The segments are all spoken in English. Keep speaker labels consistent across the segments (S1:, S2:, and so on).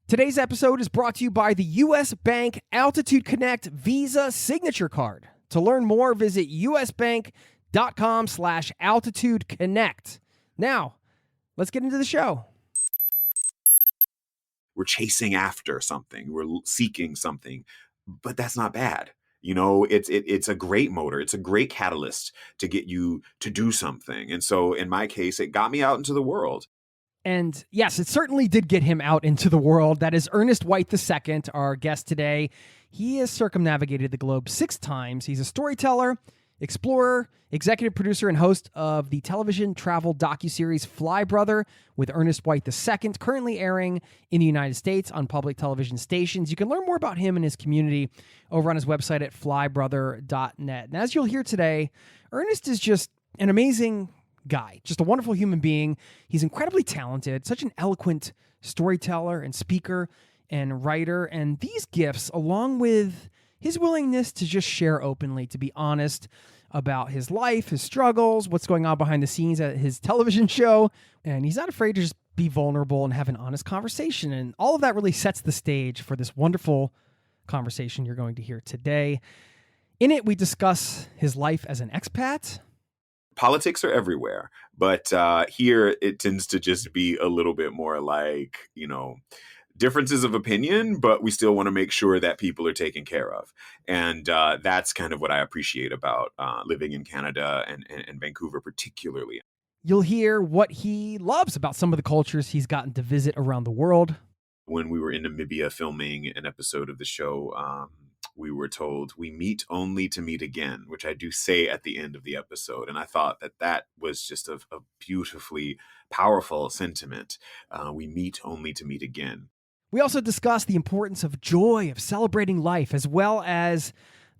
S1: Today's episode is brought to you by the U.S. Bank Altitude Connect Visa Signature Card. To learn more, visit usbank.com/altitudeconnect. Now, let's get into the show.
S2: We're chasing after something. We're seeking something, but that's not bad. You know, it's a great motor. It's a great catalyst to get you to do something. And so in my case, it got me out into the world.
S1: And yes, it certainly did get him out into the world. That is Ernest White II, our guest today. He has circumnavigated the globe 6 times. He's a storyteller, explorer, executive producer, and host of the television travel docuseries Fly Brother with Ernest White II, currently airing in the United States on public television stations. You can learn more about him and his community over on his website at flybrother.net. And as you'll hear today, Ernest is just an amazing guy, just a wonderful human being. He's incredibly talented, such an eloquent storyteller and speaker and writer. And these gifts, along with his willingness to just share openly, to be honest about his life, his struggles, what's going on behind the scenes at his television show. And he's not afraid to just be vulnerable and have an honest conversation. And all of that really sets the stage for this wonderful conversation you're going to hear today. In it, we discuss his life as an expat.
S2: Politics are everywhere, but here it tends to just be a little bit more like, you know, differences of opinion, but we still want to make sure that people are taken care of. And that's kind of what I appreciate about living in Canada and Vancouver particularly.
S1: You'll hear what he loves about some of the cultures he's gotten to visit around the world.
S2: When we were in Namibia filming an episode of the show, we were told we meet only to meet again, which I do say at the end of the episode. And I thought that was just a beautifully powerful sentiment. We meet only to meet again.
S1: We also discuss the importance of joy, of celebrating life, as well as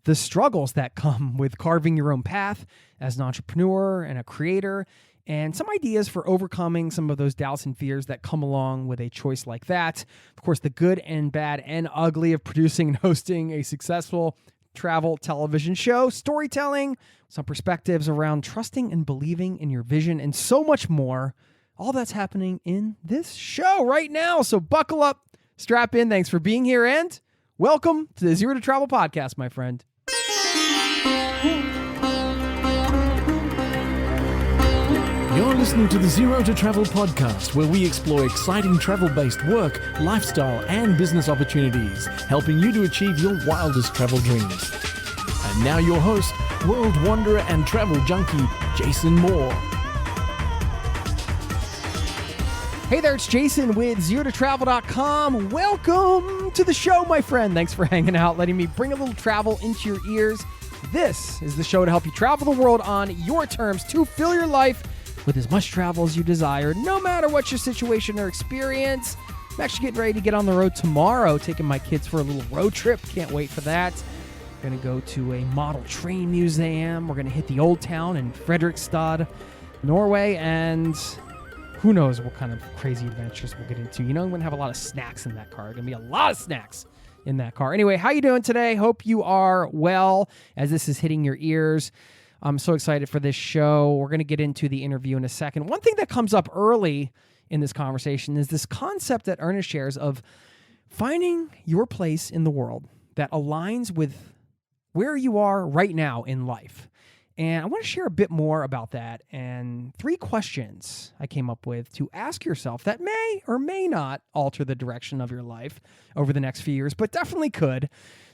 S1: the struggles that come with carving your own path as an entrepreneur and a creator, and some ideas for overcoming some of those doubts and fears that come along with a choice like that. Of course, the good and bad and ugly of producing and hosting a successful travel television show, storytelling, some perspectives around trusting and believing in your vision, and so much more. All that's happening in this show right now. So buckle up, strap in. Thanks for being here, and welcome to the Zero to Travel podcast, my friend.
S3: You're listening to the Zero to Travel podcast, where we explore exciting travel-based work, lifestyle, and business opportunities, helping you to achieve your wildest travel dreams. And now your host, world wanderer and travel junkie, Jason Moore.
S1: Hey there, it's Jason with ZeroToTravel.com. Welcome to the show, my friend. Thanks for hanging out, letting me bring a little travel into your ears. This is the show to help you travel the world on your terms, to fill your life with as much travel as you desire, no matter what your situation or experience. I'm actually getting ready to get on the road tomorrow, taking my kids for a little road trip. Can't wait for that. We're going to go to a model train museum. We're going to hit the old town in Fredrikstad, Norway, and who knows what kind of crazy adventures we'll get into. You know, I'm going to have a lot of snacks in that car. Going to be a lot of snacks in that car. Anyway, how you doing today? Hope you are well as this is hitting your ears. I'm so excited for this show. We're going to get into the interview in a second. One thing that comes up early in this conversation is this concept that Ernest shares of finding your place in the world that aligns with where you are right now in life. And I want to share a bit more about that and 3 questions I came up with to ask yourself that may or may not alter the direction of your life over the next few years, but definitely could.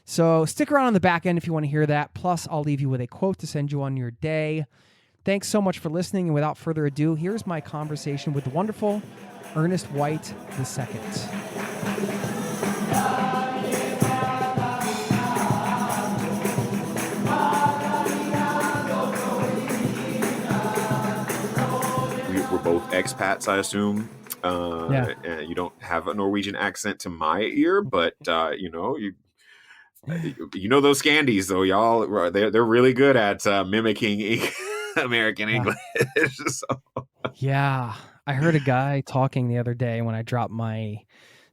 S1: So stick around on the back end if you want to hear that. Plus, I'll leave you with a quote to send you on your day. Thanks so much for listening. And without further ado, here's my conversation with the wonderful Ernest White II.
S2: We're both expats, I assume.
S1: Yeah.
S2: You don't have a Norwegian accent to my ear, but you know those Scandies, though, y'all. They're really good at mimicking American English. So.
S1: Yeah, I heard a guy talking the other day when I dropped my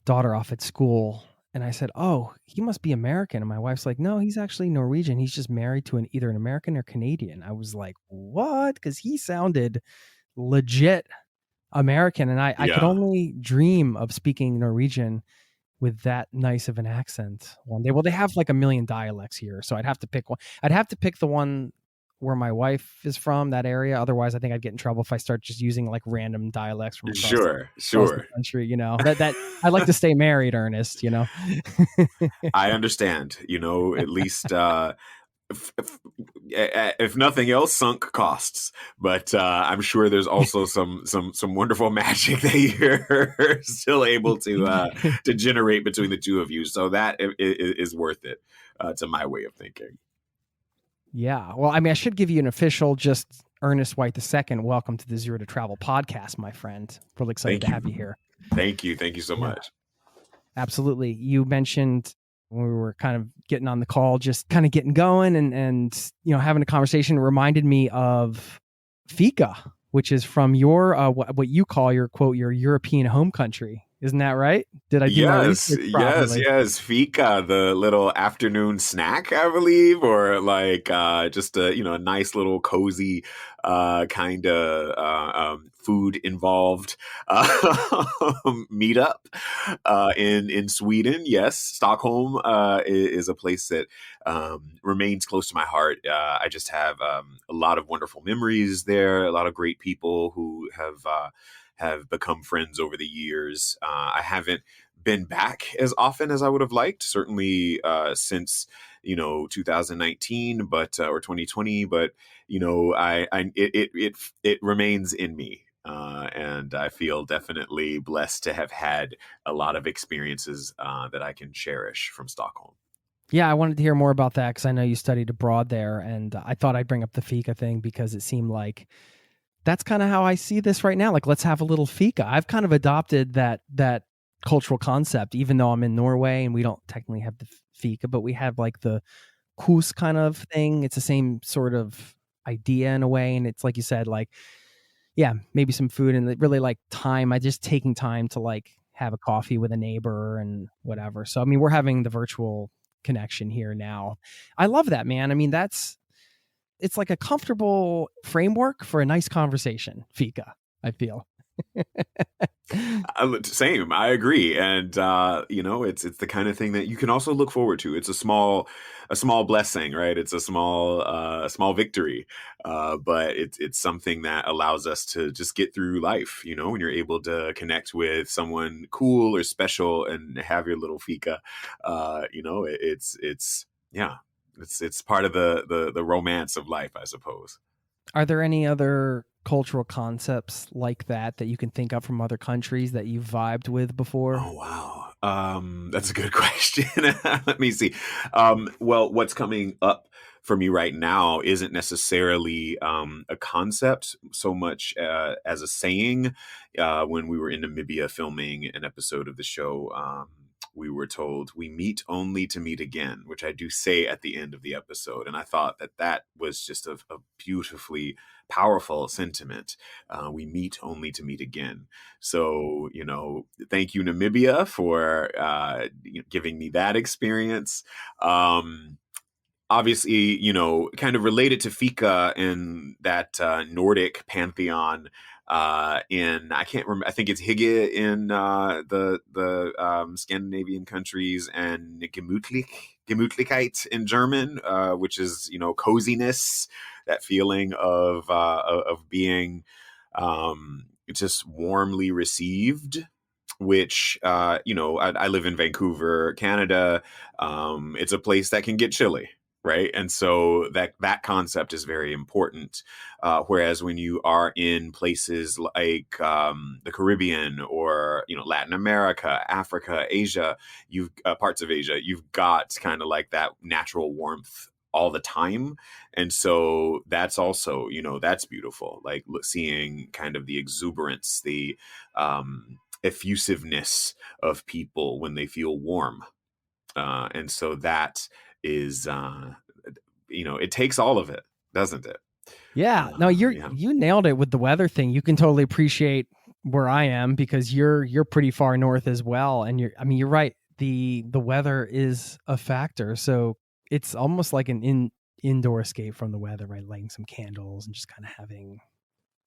S1: daughter off at school, and I said, "Oh, he must be American." And my wife's like, "No, he's actually Norwegian. He's just married to either an American or Canadian." I was like, "What?" Because he sounded legit American, and I could only dream of speaking Norwegian with that nice of an accent one day. Well, they have like a million dialects here, so I'd have to pick one. I'd have to pick the one where my wife is from, that area. Otherwise, I think I'd get in trouble if I start just using like random dialects from across the
S2: Sure.
S1: country. That I'd like to stay married, Ernest.
S2: I understand. At least if nothing else, sunk costs. But I'm sure there's also some wonderful magic that you're still able to generate between the two of you. So that is worth it to my way of thinking.
S1: Yeah. Well, I mean, I should give you an official just Ernest White II. Welcome to the Zero to Travel podcast, my friend. Really excited to have you here.
S2: Thank you. Thank you so much.
S1: Absolutely. You mentioned when we were kind of getting on the call, just kind of getting going and having a conversation, reminded me of fika, which is from your what you call your quote, your European home country. Isn't that right? Did I do my research properly?
S2: Yes. Fika, the little afternoon snack, I believe, or like just a nice little cozy kind of food involved meetup in Sweden. Yes, Stockholm is a place that remains close to my heart. I just have a lot of wonderful memories there. A lot of great people who have become friends over the years. I haven't been back as often as I would have liked, certainly since 2019, but or 2020. But it remains in me, and I feel definitely blessed to have had a lot of experiences that I can cherish from Stockholm.
S1: Yeah, I wanted to hear more about that because I know you studied abroad there, and I thought I'd bring up the fika thing because it seemed like that's kind of how I see this right now. Like, let's have a little fika. I've kind of adopted that cultural concept, even though I'm in Norway and we don't technically have the fika, but we have like the kus kind of thing. It's the same sort of idea in a way. And it's like you said, like, yeah, maybe some food and really like time. I just taking time to like have a coffee with a neighbor and whatever. So, I mean, we're having the virtual connection here now. I love that, man. I mean, it's like a comfortable framework for a nice conversation, fika, I feel.
S2: Same, I agree, and it's the kind of thing that you can also look forward to. It's a small blessing, right? It's a small victory, but it's something that allows us to just get through life. When you're able to connect with someone cool or special and have your little fika, it's part of the romance of life, I suppose.
S1: Are there any other cultural concepts like that you can think of from other countries that you've vibed with before?
S2: Oh, wow. That's a good question. Let me see. Well, what's coming up for me right now isn't necessarily a concept so much as a saying. When we were in Namibia filming an episode of the show, we were told, "We meet only to meet again," which I do say at the end of the episode. And I thought that was just a beautifully powerful sentiment. We meet only to meet again. So, thank you, Namibia, for giving me that experience. Obviously, kind of related to fika and that Nordic pantheon. I can't remember. I think it's Hygge in the Scandinavian countries, and Gemütlichkeit in German, which is coziness, that feeling of being just warmly received. Which I live in Vancouver, Canada. It's a place that can get chilly. Right. And so that concept is very important. Whereas when you are in places like the Caribbean or, Latin America, Africa, Asia, parts of Asia, you've got kind of like that natural warmth all the time. And so that's also, that's beautiful. Like seeing kind of the exuberance, the effusiveness of people when they feel warm. And so that is it takes all of it, doesn't it?
S1: Yeah. No, you nailed it with the weather thing. You can totally appreciate where I am because you're pretty far north as well. And you're right. The weather is a factor. So it's almost like an indoor escape from the weather, right? Lighting some candles and just kind of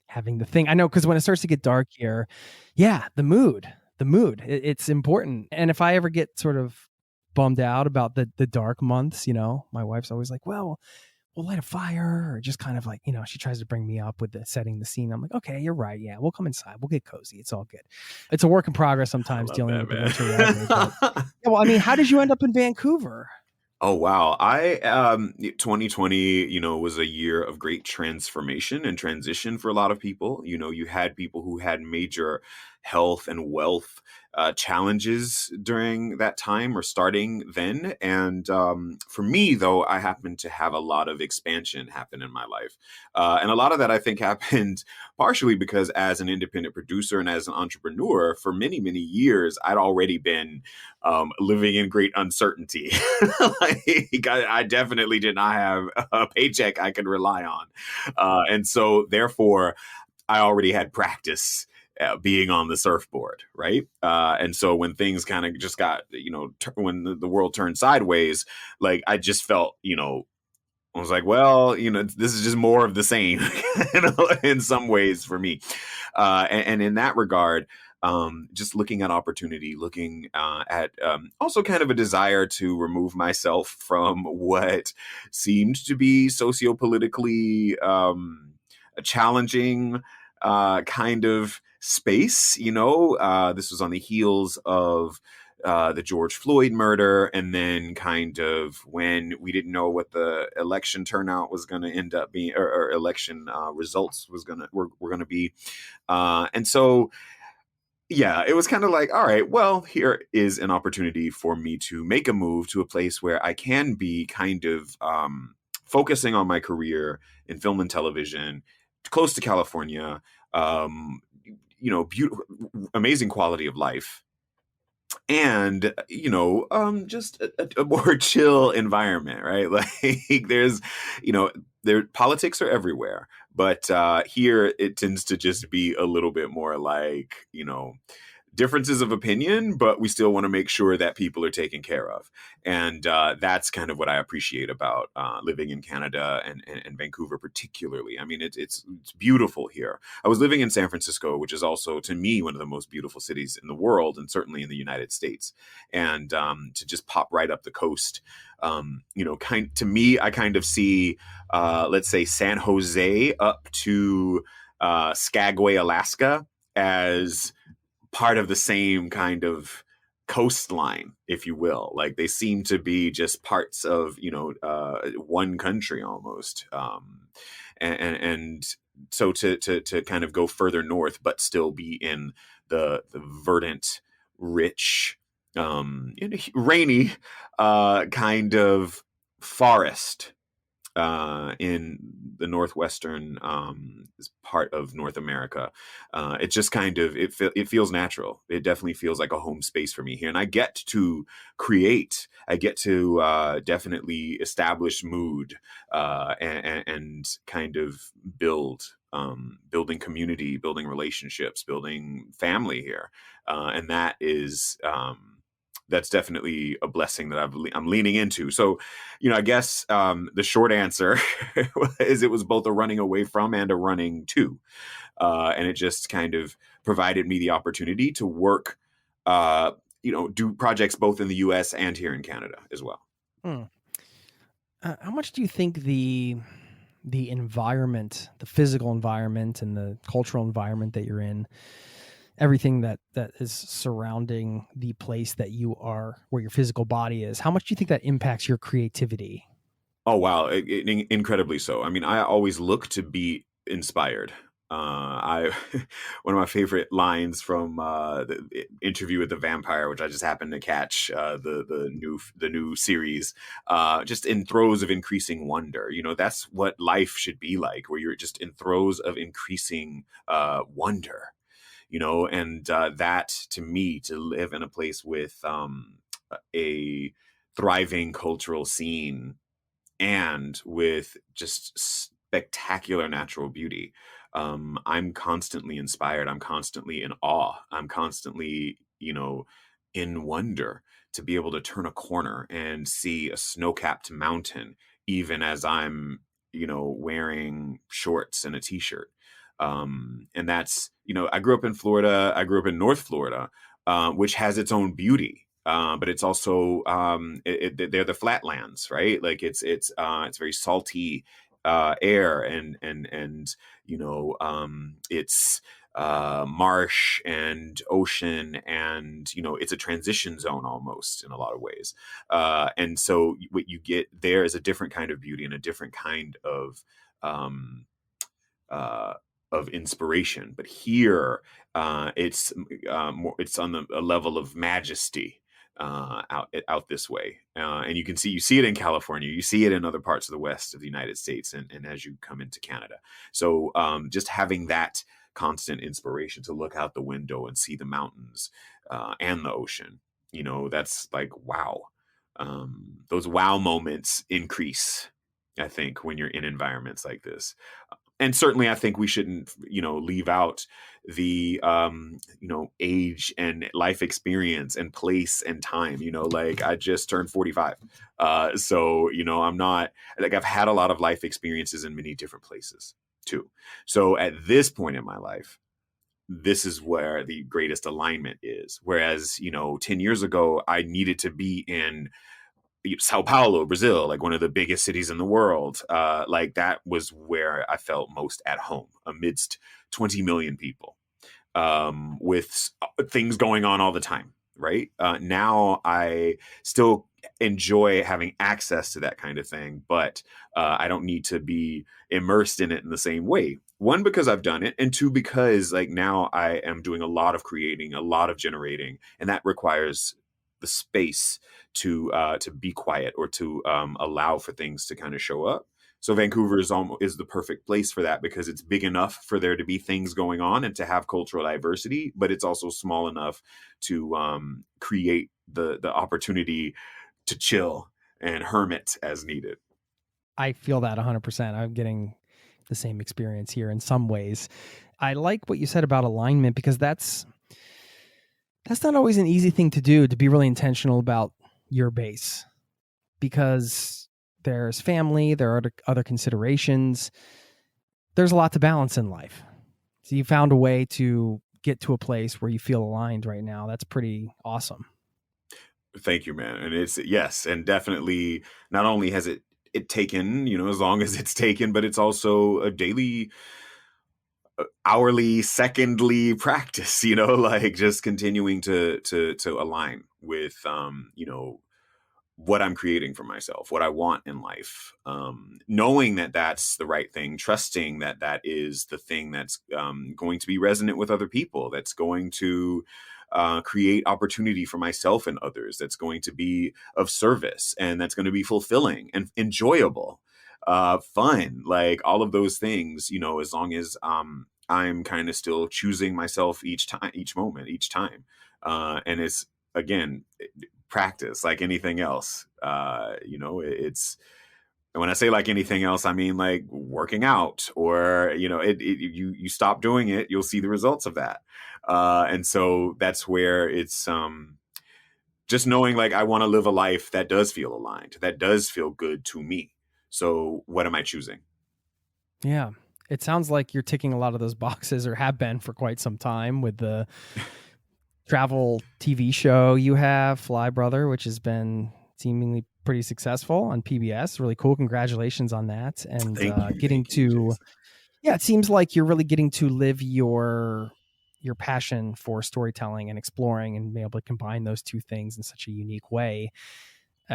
S1: having the thing. I know, because when it starts to get dark here, yeah, the mood the mood. It's important. And if I ever get sort of bummed out about the dark months, my wife's always like, well, we'll light a fire, or just kind of like, she tries to bring me up with the setting the scene. I'm like, okay, you're right. Yeah, we'll come inside. We'll get cozy. It's all good. It's a work in progress
S2: I
S1: sometimes
S2: love
S1: dealing
S2: that,
S1: with the
S2: man.
S1: winter weather. But, yeah, well, I mean, how did you end up in Vancouver?
S2: Oh wow. 2020, was a year of great transformation and transition for a lot of people. You had people who had major health and wealth challenges during that time or starting then. And for me, though, I happened to have a lot of expansion happen in my life. And a lot of that I think happened partially because as an independent producer and as an entrepreneur, for many, many years, I'd already been living in great uncertainty. Like, I definitely did not have a paycheck I could rely on. And so, therefore, I already had practice being on the surfboard, right? And so when things kind of just got, when the world turned sideways, like I just felt, I was like, well, this is just more of the same, in some ways for me. And in that regard, just looking at opportunity, looking at also kind of a desire to remove myself from what seemed to be sociopolitically a challenging kind of space. This was on the heels of the George Floyd murder, and then kind of when we didn't know what the election turnout was going to end up being, or election results were going to be, and so yeah, it was kind of like, all right, well, here is an opportunity for me to make a move to a place where I can be kind of focusing on my career in film and television, close to California, beautiful, amazing quality of life, and just a more chill environment, right? Like there's there politics are everywhere, but here it tends to just be a little bit more like differences of opinion, but we still want to make sure that people are taken care of. And that's kind of what I appreciate about living in Canada and Vancouver particularly. I mean, it's beautiful here. I was living in San Francisco, which is also, to me, one of the most beautiful cities in the world, and certainly in the United States. And to just pop right up the coast, to me, I kind of see, let's say, San Jose up to Skagway, Alaska, as part of the same kind of coastline, if you will. Like they seem to be just parts of one country almost. And so to kind of go further north, but still be in the verdant, rich, rainy kind of forest in the northwestern part of North America. It just kind of it feels natural. It definitely feels like a home space for me here, and I get to create. I get to definitely establish mood and kind of building community, building relationships, building family here, and that is. That's definitely a blessing that I'm leaning into. So, I guess the short answer is it was both a running away from and a running to, and it just kind of provided me the opportunity to work, do projects both in the U.S. and here in Canada as well.
S1: How much do you think the environment, the physical environment, and the cultural environment that you're in, everything that is surrounding the place that you are, where your physical body is, how much do you think that impacts your creativity?
S2: Oh, wow. Incredibly so. I mean, I always look to be inspired. One of my favorite lines from the Interview with the Vampire, which I just happened to catch, the new series, just in throes of increasing wonder. That's what life should be like, where you're just in throes of increasing wonder. And that to me, to live in a place with a thriving cultural scene and with just spectacular natural beauty, I'm constantly inspired. I'm constantly in awe. I'm constantly, in wonder to be able to turn a corner and see a snow-capped mountain, even as I'm, wearing shorts and a t-shirt. And that's, I grew up in Florida. I grew up in North Florida, which has its own beauty. But it's also they're the flatlands, right? Like it's very salty air, and it's marsh and ocean, and it's a transition zone almost in a lot of ways. And so what you get there is a different kind of beauty and a different kind um, uh, of inspiration. But here, it's on a level of majesty out this way, and you see it in California, you see it in other parts of the west of the United States, and as you come into Canada. So just having that constant inspiration to look out the window and see the mountains and the ocean, that's like wow. Those wow moments increase, I think, when you're in environments like this. And certainly I think we shouldn't, leave out the, age and life experience and place and time. Like I just turned 45. So, I'm not like, I've had a lot of life experiences in many different places too. So at this point in my life, this is where the greatest alignment is. Whereas, 10 years ago, I needed to be in Sao Paulo, Brazil, like one of the biggest cities in the world. Like that was where I felt most at home amidst 20 million people, with things going on all the time. Right. Now I still enjoy having access to that kind of thing, but I don't need to be immersed in it in the same way. One, because I've done it, and two, because like now I am doing a lot of creating, a lot of generating, and that requires the space to be quiet or to allow for things to kind of show up. So Vancouver is the perfect place for that, because it's big enough for there to be things going on and to have cultural diversity, but it's also small enough to create the opportunity to chill and hermit as needed.
S1: I feel that 100%. I'm getting the same experience here in some ways. I like what you said about alignment, because that's not always an easy thing to do, to be really intentional about your base, because there's family, there are other considerations. There's a lot to balance in life. So you found a way to get to a place where you feel aligned right now. That's pretty awesome.
S2: Thank you, man. And yes, and definitely not only has it taken, as long as it's taken, but it's also a daily, hourly, secondly practice, like just continuing to align with what I'm creating for myself, what I want in life, knowing that that's the right thing, trusting that that is the thing that's going to be resonant with other people, that's going to create opportunity for myself and others, that's going to be of service, and that's going to be fulfilling and enjoyable, fun, like all of those things, as long as I'm kind of still choosing myself each moment, each time. And it's, again, practice like anything else. It's, and when I say like anything else, I mean like working out, or you stop doing it, you'll see the results of that. And so that's where it's just knowing like I want to live a life that does feel aligned, that does feel good to me. So what am I choosing?
S1: Yeah. It sounds like you're ticking a lot of those boxes, or have been for quite some time, with the travel TV show you have, Fly Brother, which has been seemingly pretty successful on PBS. Really cool. Congratulations on that. And it seems like you're really getting to live your passion for storytelling and exploring, and be able to combine those two things in such a unique way.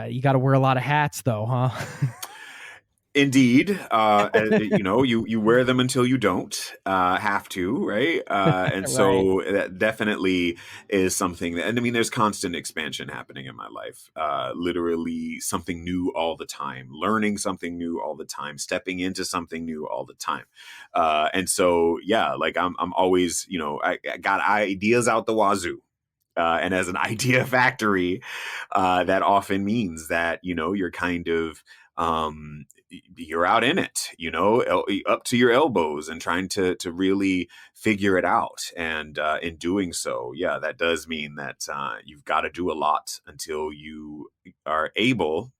S1: You got to wear a lot of hats though, huh?
S2: Indeed. You wear them until you don't have to, right? And so that definitely is something that, and I mean, there's constant expansion happening in my life, literally something new all the time, learning something new all the time, stepping into something new all the time. And so, yeah, like I'm always, I got ideas out the wazoo. And as an idea factory, that often means that, you're kind of, you're out in it, up to your elbows and trying to really figure it out. And in doing so, yeah, that does mean that you've got to do a lot until you are able,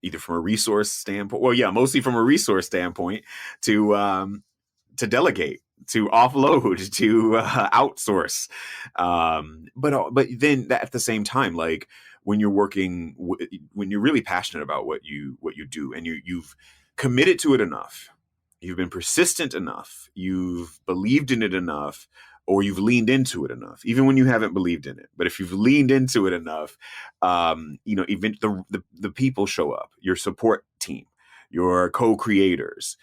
S2: either from a resource standpoint, well, yeah, mostly from a resource standpoint, to delegate to offload, to outsource. But then at the same time, like when you're working, when you're really passionate about what you do, and you've committed to it enough, you've been persistent enough, you've believed in it enough, or you've leaned into it enough, even when you haven't believed in it. But if you've leaned into it enough, even the people show up, your support team, your co-creators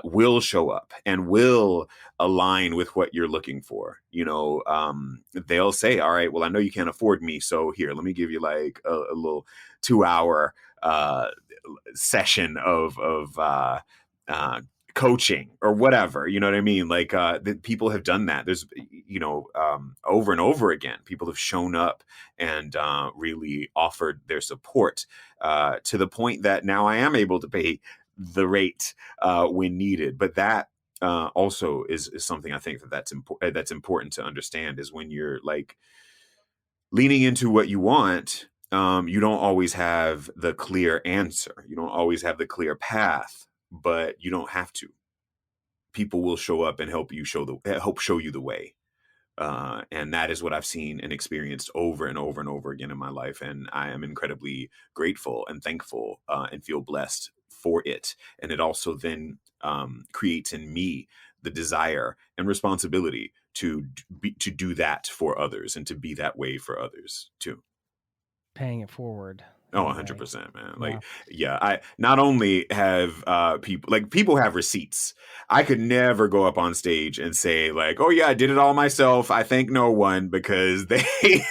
S2: will show up and will align with what you're looking for. They'll say, all right, well, I know you can't afford me, so here, let me give you like a little 2-hour session of coaching or whatever, you know what I mean? Like people have done that. There's, over and over again, people have shown up and really offered their support to the point that now I am able to pay the rate when needed. But that also is something I think that's important to understand, is when you're like leaning into what you want, you don't always have the clear answer. You don't always have the clear path, but you don't have to. People will show up and help show you the way. And that is what I've seen and experienced over and over and over again in my life. And I am incredibly grateful and thankful and feel blessed for it. And it also then creates in me the desire and responsibility to do that for others and to be that way for others too.
S1: Paying it forward.
S2: Oh, 100%, man. Like, yeah, I not only have people have receipts. I could never go up on stage and say like, oh yeah, I did it all myself. I thank no one, because they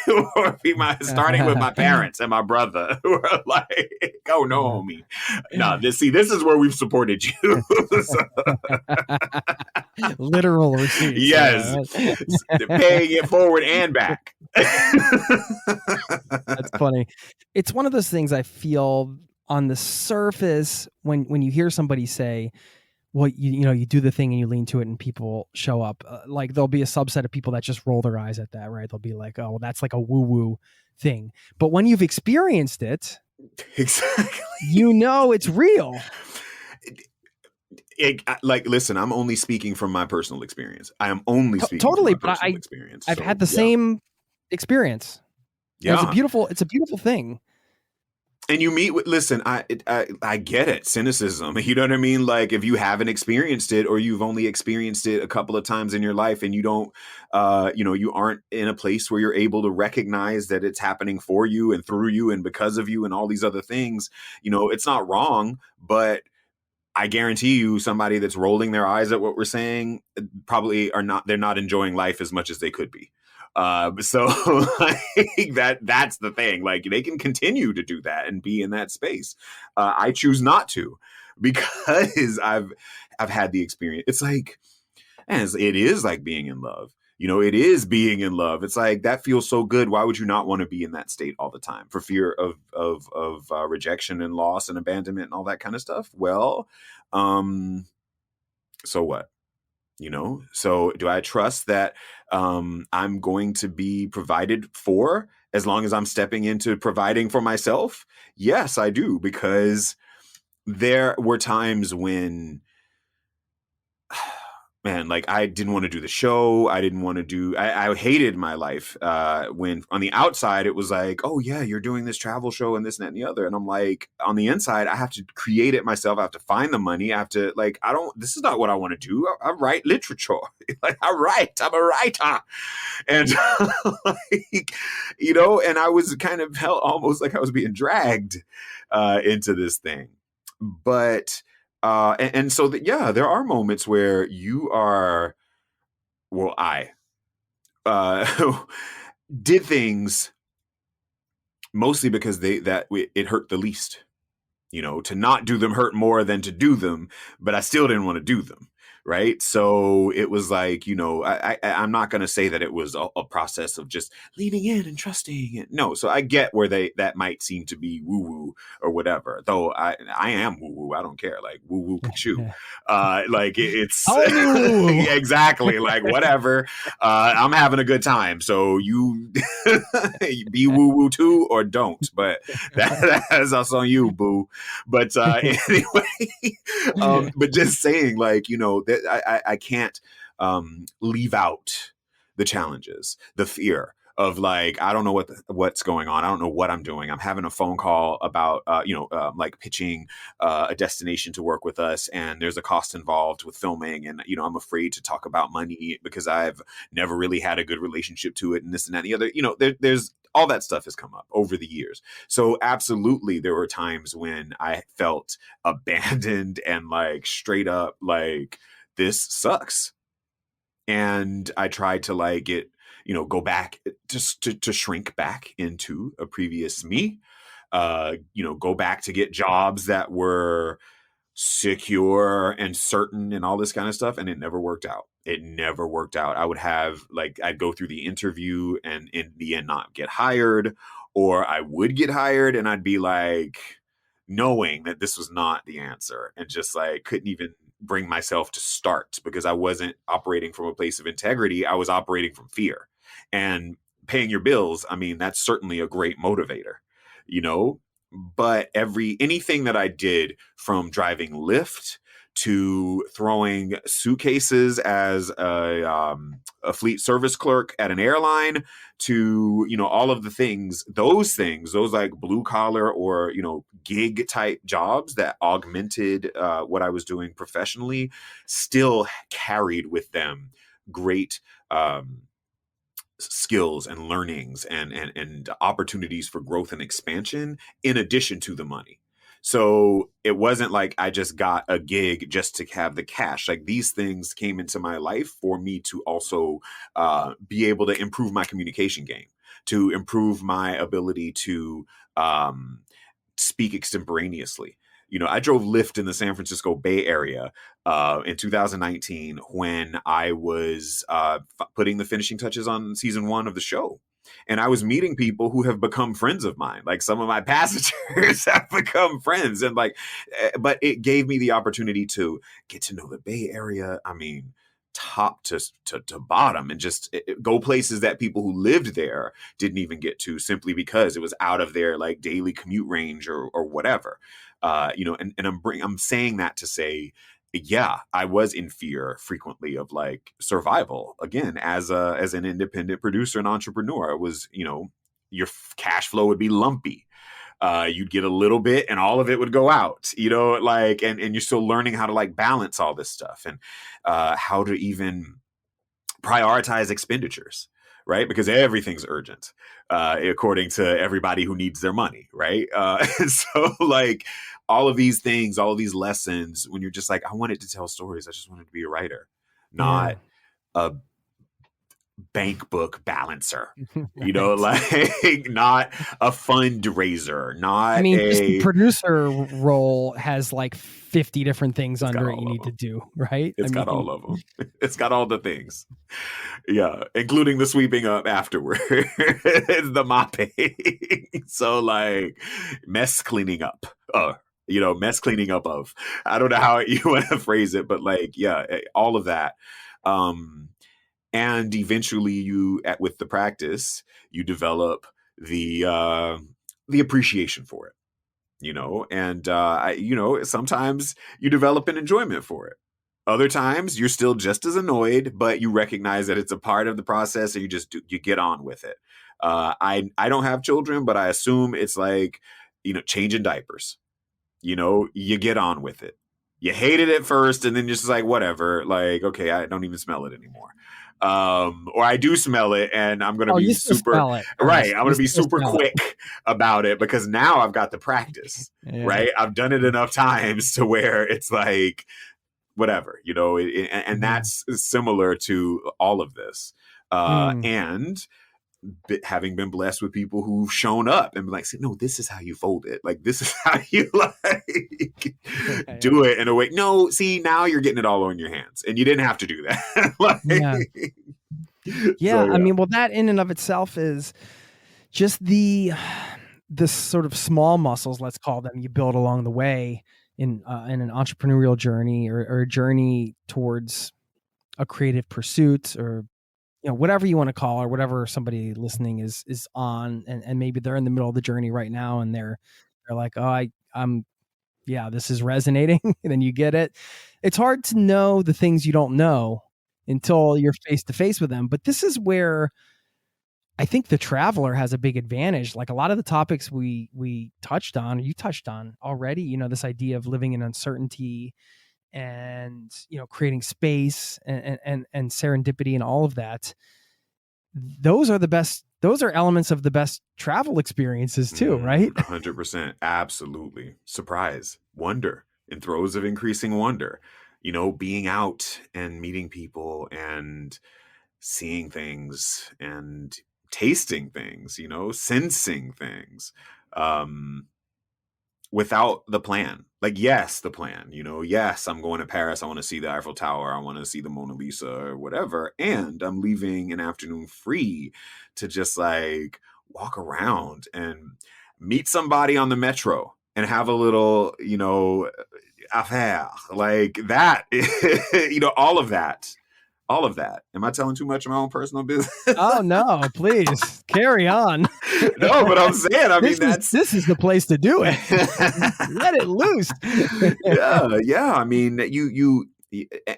S2: would be starting with my parents and my brother, who are like, oh no, homie. No, this is where we've supported you.
S1: Literal receipts.
S2: Yes. Paying it forward and back.
S1: That's funny. It's one of those things I feel on the surface when you hear somebody say, well, you do the thing and you lean to it and people show up. Like there'll be a subset of people that just roll their eyes at that, right? They'll be like, oh, well, that's like a woo-woo thing. But when you've experienced it,
S2: exactly,
S1: it's real.
S2: Listen, I'm only speaking from my personal experience. I am only speaking
S1: totally,
S2: from my personal experience.
S1: I've had the same experience. Yeah, it's a beautiful thing.
S2: And you meet with, listen, I get it. Cynicism. You know what I mean? Like if you haven't experienced it, or you've only experienced it a couple of times in your life, and you don't, you aren't in a place where you're able to recognize that it's happening for you and through you and because of you and all these other things, it's not wrong, but I guarantee you somebody that's rolling their eyes at what we're saying probably they're not enjoying life as much as they could be. So like, that's the thing. Like they can continue to do that and be in that space. I choose not to, because I've had the experience. It's like, it is like being in love. It is being in love. It's like, that feels so good. Why would you not want to be in that state all the time, for fear of rejection and loss and abandonment and all that kind of stuff? Well, so what? So do I trust that I'm going to be provided for as long as I'm stepping into providing for myself? Yes, I do, because there were times when, man, like I didn't want to do the show. I hated my life when on the outside it was like, oh yeah, you're doing this travel show and this and that and the other. And I'm like, on the inside, I have to create it myself. I have to find the money. I have to this is not what I want to do. I write literature. Like I'm a writer. And and I was kind of felt almost like I was being dragged into this thing. But so there are moments where you are, well, I did things mostly because it hurt the least. To not do them hurt more than to do them, but I still didn't want to do them. Right. So it was like, I'm not going to say that it was a process of just leaning in and trusting it. No. So I get where that might seem to be woo woo or whatever, though I am woo woo. I don't care. Like woo woo Pikachu. Like it's exactly like whatever. I'm having a good time. So you be woo woo too, or don't, but that's also on you, boo. But anyway, but just saying like, that I can't leave out the challenges, the fear of like, I don't know what's going on. I don't know what I'm doing. I'm having a phone call about, like pitching a destination to work with us, and there's a cost involved with filming, and I'm afraid to talk about money because I've never really had a good relationship to it, and this and that and the other. There's all that stuff has come up over the years. So absolutely, there were times when I felt abandoned and like straight up like, this sucks. And I tried to like go back just to shrink back into a previous me, go back to get jobs that were secure and certain and all this kind of stuff. And it never worked out. It never worked out. I would have I'd go through the interview and in the end not get hired, or I would get hired and I'd be like, knowing that this was not the answer, and just like couldn't even bring myself to start because I wasn't operating from a place of integrity. I was operating from fear. And paying your bills, I mean, that's certainly a great motivator, but anything that I did, from driving Lyft to throwing suitcases as a fleet service clerk at an airline, to all of the things, those like blue collar or gig type jobs that augmented what I was doing professionally, still carried with them great skills and learnings and opportunities for growth and expansion in addition to the money. So it wasn't like I just got a gig just to have the cash. Like, these things came into my life for me to also be able to improve my communication game, to improve my ability to speak extemporaneously. I drove Lyft in the San Francisco Bay Area in 2019 when I was putting the finishing touches on season 1 of the show. And I was meeting people who have become friends of mine. Like, some of my passengers have become friends. And but it gave me the opportunity to get to know the Bay Area. I mean, top to bottom, and just go places that people who lived there didn't even get to, simply because it was out of their like daily commute range or whatever. And I'm saying that to say, yeah, I was in fear frequently of like survival again as an independent producer and entrepreneur. It was, your cash flow would be lumpy. You'd get a little bit and all of it would go out, and you're still learning how to like balance all this stuff, and how to even prioritize expenditures, right? Because everything's urgent, according to everybody who needs their money, right? And so like all of these things, all of these lessons, when you're just like, I wanted to tell stories. I just wanted to be a writer, not a bank book balancer, like not a fundraiser, not
S1: just the producer role has like 50 different things under it you need to do, right?
S2: It's got all of them. It's got all the things. Yeah, including the sweeping up afterward. It's the mopping. So like mess cleaning up. Mess cleaning up of. I don't know how you want to phrase it, but like, yeah, all of that. And eventually with the practice, you develop the appreciation for it, and sometimes you develop an enjoyment for it. Other times you're still just as annoyed, but you recognize that it's a part of the process and you get on with it. I don't have children, but I assume it's like, changing diapers, you get on with it. You hate it at first, and then you're just like, whatever, like, okay, I don't even smell it anymore. Or I do smell it, and I'm going to be super right. I'm going to be super quick about it because now I've got the practice, right? I've done it enough times to where it's like, whatever, and that's similar to all of this. And having been blessed with people who've shown up and been like, no, this is how you fold it. Like, this is how you like do it in a way. No, see, now you're getting it all on your hands, and you didn't have to do that.
S1: I mean, well, that in and of itself is just the sort of small muscles, let's call them, you build along the way in an entrepreneurial journey or a journey towards a creative pursuit, or whatever you want to call, or whatever somebody listening is on, and maybe they're in the middle of the journey right now, and they're like, oh, this is resonating. And then you get it. It's hard to know the things you don't know until you're face to face with them. But this is where I think the traveler has a big advantage. Like a lot of the topics we touched on, you touched on already, you know, this idea of living in uncertainty and, you know, creating space and serendipity and all of that. Those are elements of the best travel experiences too, right?
S2: 100%. Absolutely. Surprise, wonder, in throes of increasing wonder, you know, being out and meeting people and seeing things and tasting things, you know, sensing things. Without the plan. Like, yes, the plan, you know, yes, I'm going to Paris. I want to see the Eiffel Tower. I want to see the Mona Lisa or whatever. And I'm leaving an afternoon free to just like walk around and meet somebody on the metro and have a little, you know, affaire like that, you know, all of that. All of that. Am I telling too much of my own personal business?
S1: Oh no, please carry on.
S2: No, but I'm saying, I mean,
S1: this is the place to do it. Let it loose.
S2: Yeah. I mean,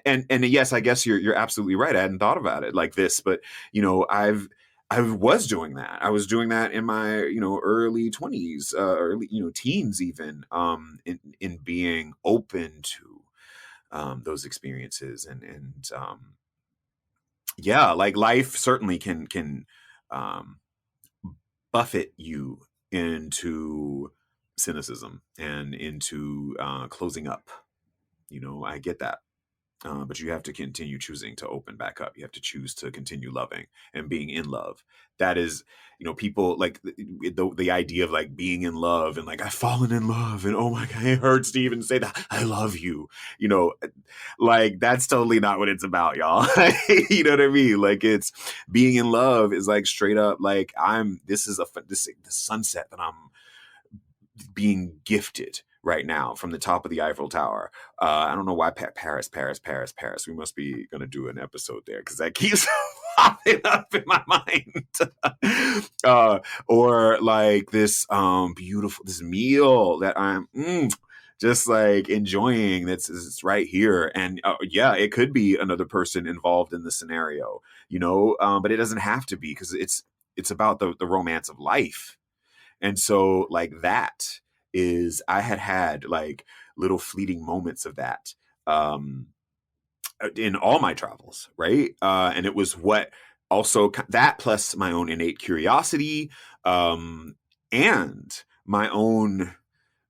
S2: and yes, I guess you're absolutely right. I hadn't thought about it like this, but you know, I was doing that. I was doing that in my, you know, early 20s, early, you know, teens even, in being open to those experiences and yeah, like life certainly can buffet you into cynicism and into closing up. You know, I get that. But you have to continue choosing to open back up. You have to choose to continue loving and being in love. That is, you know, people like the idea of like being in love and like I've fallen in love and oh my God, it hurts to even say that I love you. You know, like that's totally not what it's about, y'all. You know what I mean? Like it's being in love is like straight up like this is the sunset that I'm being gifted right now from the top of the Eiffel Tower. I don't know why Paris. We must be going to do an episode there because that keeps popping up in my mind. Or like this beautiful, this meal that I'm just like enjoying that's right here. And yeah, it could be another person involved in the scenario, you know, but it doesn't have to be because it's about the romance of life. And so like that is I had like little fleeting moments of that in all my travels, right? And it was what also that plus my own innate curiosity and my own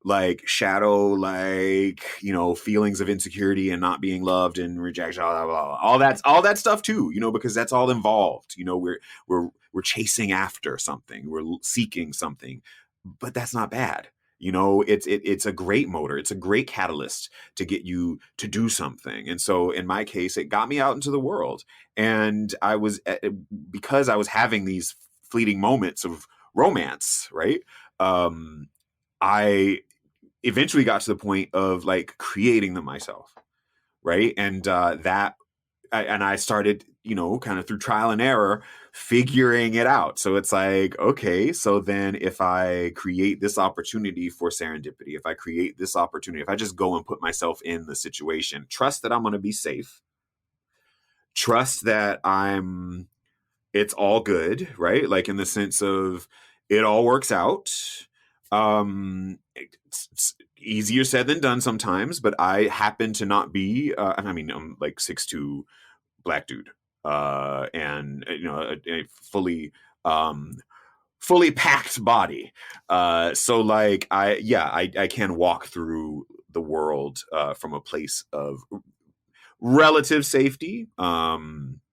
S2: like shadow, like, you know, feelings of insecurity and not being loved and rejection, blah, blah, blah. All that stuff too, you know, because that's all involved. You know, we're chasing after something, we're seeking something, but that's not bad. You know, it's a great motor. It's a great catalyst to get you to do something. And so in my case, it got me out into the world. And I was, because I was having these fleeting moments of romance, right? I eventually got to the point of like creating them myself. Right. And I started, you know, kind of through trial and error, figuring it out. So it's like, okay, so then if I create this opportunity for serendipity, if I create this opportunity, if I just go and put myself in the situation, trust that I'm going to be safe, trust that it's all good, right? Like in the sense of it all works out. It's easier said than done sometimes, but I happen to not be, I mean, I'm like 6'2" Black dude, and you know, a fully packed body. So like I can walk through the world from a place of relative safety.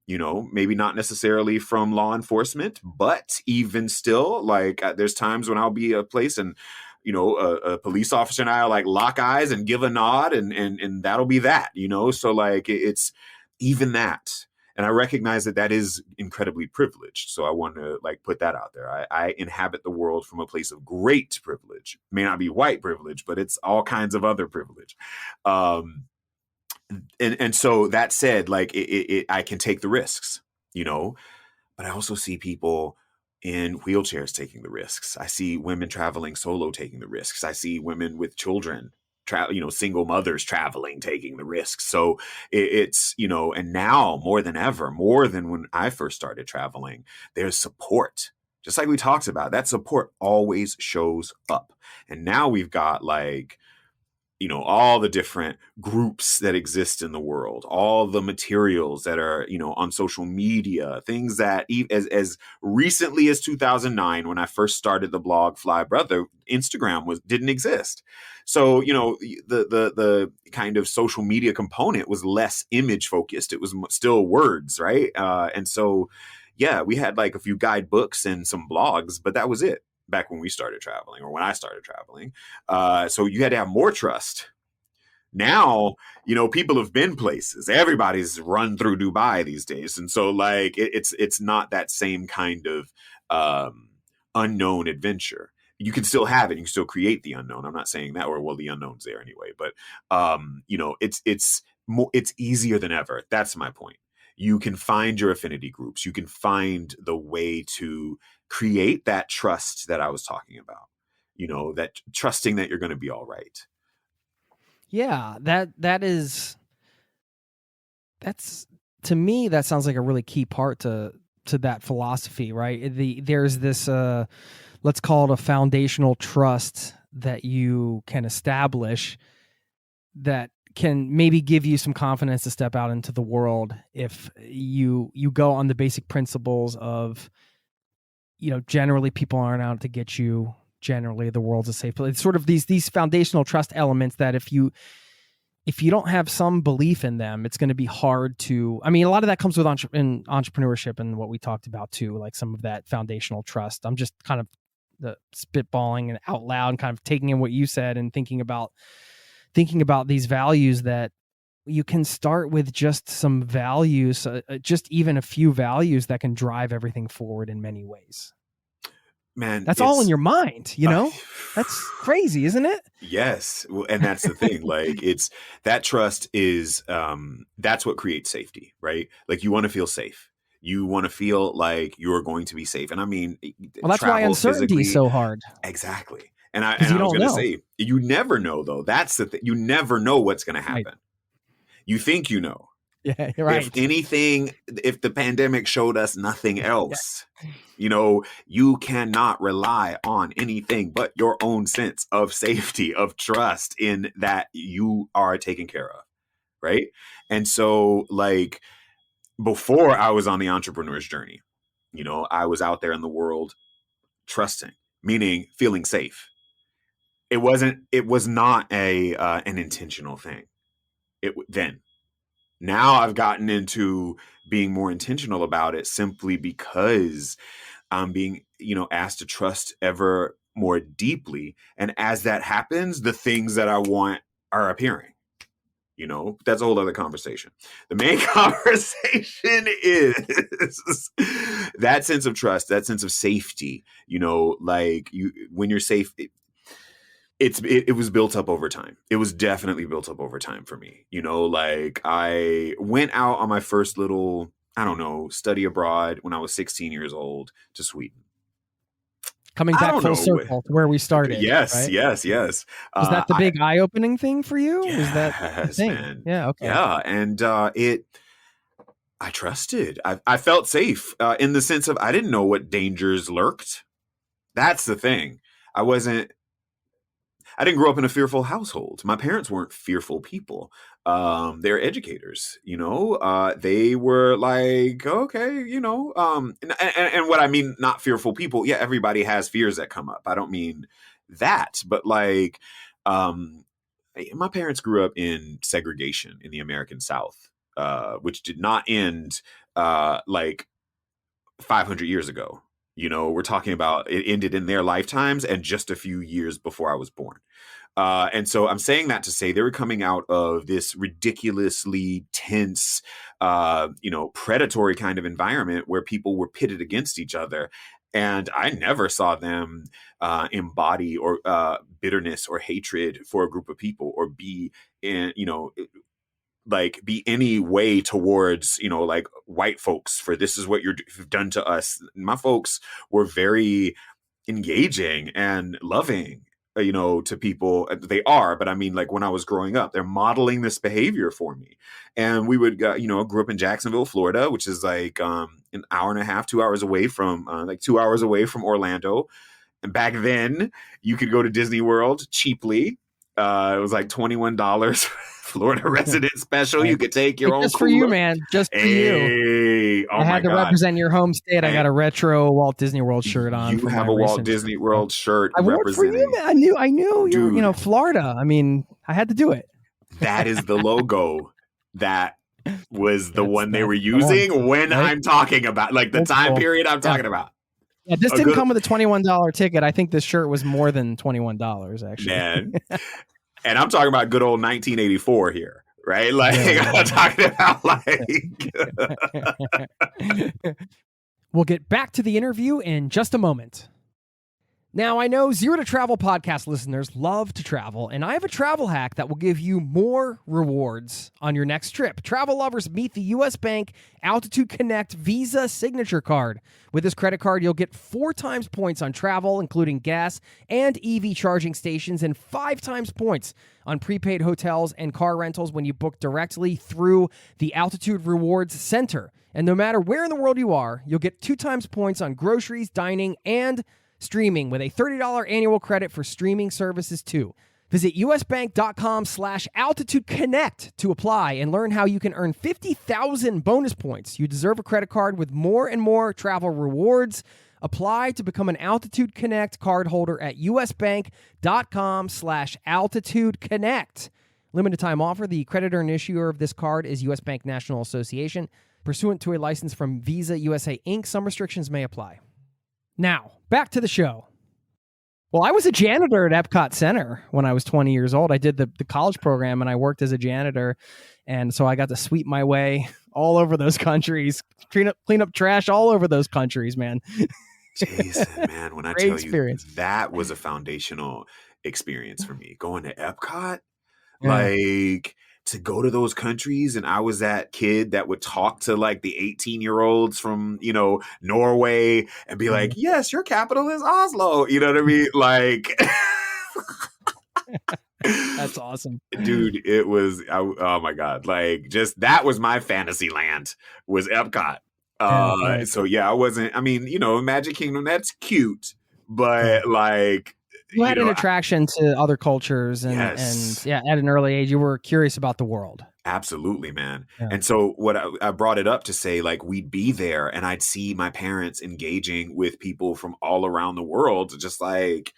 S2: You know, maybe not necessarily from law enforcement, but even still, like there's times when I'll be a place and you know, a police officer and I will like lock eyes and give a nod and that'll be that, you know? So like it's even that. And I recognize that is incredibly privileged. So I want to like put that out there. I inhabit the world from a place of great privilege. It may not be white privilege, but it's all kinds of other privilege. And so that said, like I can take the risks, you know, but I also see people in wheelchairs taking the risks. I see women traveling solo taking the risks. I see women with children single mothers traveling, taking the risks. So it's, and now more than ever, more than when I first started traveling, there's support. Just like we talked about, that support always shows up. And now we've got like, all the different groups that exist in the world, all the materials that are, on social media, things that as recently as 2009, when I first started the blog Fly Brother, Instagram didn't exist. So, the kind of social media component was less image focused. It was still words, right? And so, yeah, we had like a few guidebooks and some blogs, but that was it back when we started traveling, or when I started traveling. So you had to have more trust. Now, people have been places. Everybody's run through Dubai these days. And so like, it's not that same kind of unknown adventure. You can still have it. You can still create the unknown. I'm not saying that, or well, the unknown's there anyway, but it's easier than ever. That's my point. You can find your affinity groups. You can find the way to create that trust that I was talking about, that trusting that you're going to be all right.
S1: Yeah, that's to me, that sounds like a really key part to that philosophy, right? There's this, let's call it a foundational trust that you can establish that can maybe give you some confidence to step out into the world if you go on the basic principles of, generally people aren't out to get you. Generally, the world's a safe place. It's sort of these foundational trust elements that if you don't have some belief in them, it's going to be hard to. I mean, a lot of that comes with in entrepreneurship and what we talked about too, like some of that foundational trust. I'm just kind of spitballing and out loud and kind of taking in what you said and thinking about these values that you can start with just some values, just even a few values that can drive everything forward in many ways.
S2: Man,
S1: that's all in your mind, that's crazy, isn't it?
S2: Yes. Well, and that's the thing. Like that trust is, that's what creates safety, right? Like you want to feel safe. You want to feel like you're going to be safe. And I mean,
S1: well, that's why uncertainty is so hard.
S2: Exactly. And I was going to say, you never know though. That's the thing. You never know what's going to happen. Right. You think you know.
S1: Yeah, right.
S2: If anything, if the pandemic showed us nothing else, you cannot rely on anything but your own sense of safety, of trust in that you are taken care of. Right. And so like before I was on the entrepreneur's journey, I was out there in the world trusting, meaning feeling safe. It was not an intentional thing. Now I've gotten into being more intentional about it simply because I'm being, asked to trust ever more deeply. And as that happens, the things that I want are appearing. That's a whole other conversation. The main conversation is that sense of trust, that sense of safety, when you're safe, it was built up over time. It was definitely built up over time for me. Like I went out on my first little, study abroad when I was 16 years old to Sweden.
S1: Coming back full circle to where we started.
S2: Yes,
S1: right?
S2: yes.
S1: Was that the big eye-opening thing for you?
S2: Yes,
S1: was that the thing?
S2: Man.
S1: Yeah, okay.
S2: Yeah, and I trusted. I felt safe in the sense of I didn't know what dangers lurked. That's the thing. I didn't grow up in a fearful household. My parents weren't fearful people. They're educators, they were like, okay, and what I mean, not fearful people. Yeah, everybody has fears that come up. I don't mean that, but like, my parents grew up in segregation in the American South, which did not end like 500 years ago. We're talking about it ended in their lifetimes and just a few years before I was born. And so I'm saying that to say they were coming out of this ridiculously tense, predatory kind of environment where people were pitted against each other. And I never saw them embody or bitterness or hatred for a group of people or be in, be any way towards, like white folks for this is what you've done to us. My folks were very engaging and loving to people. They are, but I mean, like when I was growing up, they're modeling this behavior for me. And we would, grew up in Jacksonville, Florida, which is like an hour and a half, 2 hours away from 2 hours away from Orlando. And back then you could go to Disney World cheaply. It was like $21 Florida resident special. You could take your own
S1: just for you, man. Just for you.
S2: Oh
S1: I had to represent your home state. I got a retro Walt Disney World shirt on.
S2: You have a Walt Disney World shirt.
S1: I wore it for you, man. I knew you were, Florida. I mean, I had to do it.
S2: That is the logo that was the one they were using when I'm talking about, like the time period I'm talking about.
S1: Yeah, this didn't come with a $21 ticket. I think this shirt was more than $21, actually.
S2: Man. And I'm talking about good old 1984 here, right? Like, I'm talking about like...
S1: We'll get back to the interview in just a moment. Now, I know Zero to Travel podcast listeners love to travel, and I have a travel hack that will give you more rewards on your next trip. Travel lovers, meet the U.S. Bank Altitude Connect Visa Signature Card. With this credit card, you'll get 4 times points on travel, including gas and EV charging stations, and 5 times points on prepaid hotels and car rentals when you book directly through the Altitude Rewards Center. And no matter where in the world you are, you'll get 2 times points on groceries, dining, and streaming with a $30 annual credit for streaming services too. Visit usbank.com/altitude connect to apply and learn how you can earn 50,000 bonus points. You deserve a credit card with more and more travel rewards. Apply to become an Altitude Connect card holder at usbank.com/altitude connect. Limited time offer. The creditor and issuer of this card is U.S. Bank National Association. Pursuant to a license from Visa USA Inc., some restrictions may apply. Now, back to the show. Well, I was a janitor at Epcot Center when I was 20 years old. I did the college program, and I worked as a janitor. And so I got to sweep my way all over those countries, clean up trash all over those countries, man.
S2: Jason, man, when I
S1: Great
S2: tell
S1: experience.
S2: You, that was a foundational experience for me. Going to Epcot,
S1: Yeah.
S2: like... to go to those countries, and I was that kid that would talk to like the 18-year-olds from, Norway and be like, yes, your capital is Oslo. You know what I mean? Like,
S1: That's awesome.
S2: Dude, it was, oh my God. Like, just, that was my fantasy land, was Epcot.
S1: Right.
S2: So yeah, Magic Kingdom, that's cute, but like,
S1: you had an attraction to other cultures, and at an early age, you were curious about the world.
S2: Absolutely, man.
S1: Yeah.
S2: And so what I brought it up to say, like, we'd be there and I'd see my parents engaging with people from all around the world, just like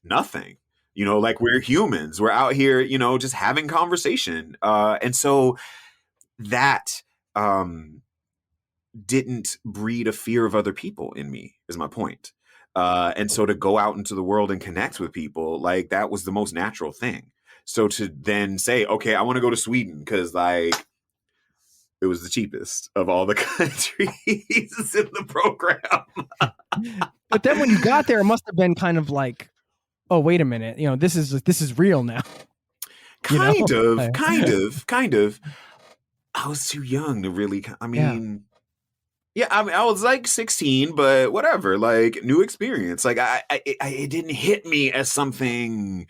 S2: nothing, like we're humans. We're out here, just having conversation. And so that didn't breed a fear of other people in me, is my point. And so to go out into the world and connect with people, like, that was the most natural thing. So to then say, okay, I want to go to Sweden because, like, it was the cheapest of all the countries in the program.
S1: But then when you got there, it must have been kind of like, oh, wait a minute, this is real now.
S2: Kind of. I was too young to really, Yeah, I was like 16, but whatever, like, new experience. Like, it didn't hit me as something.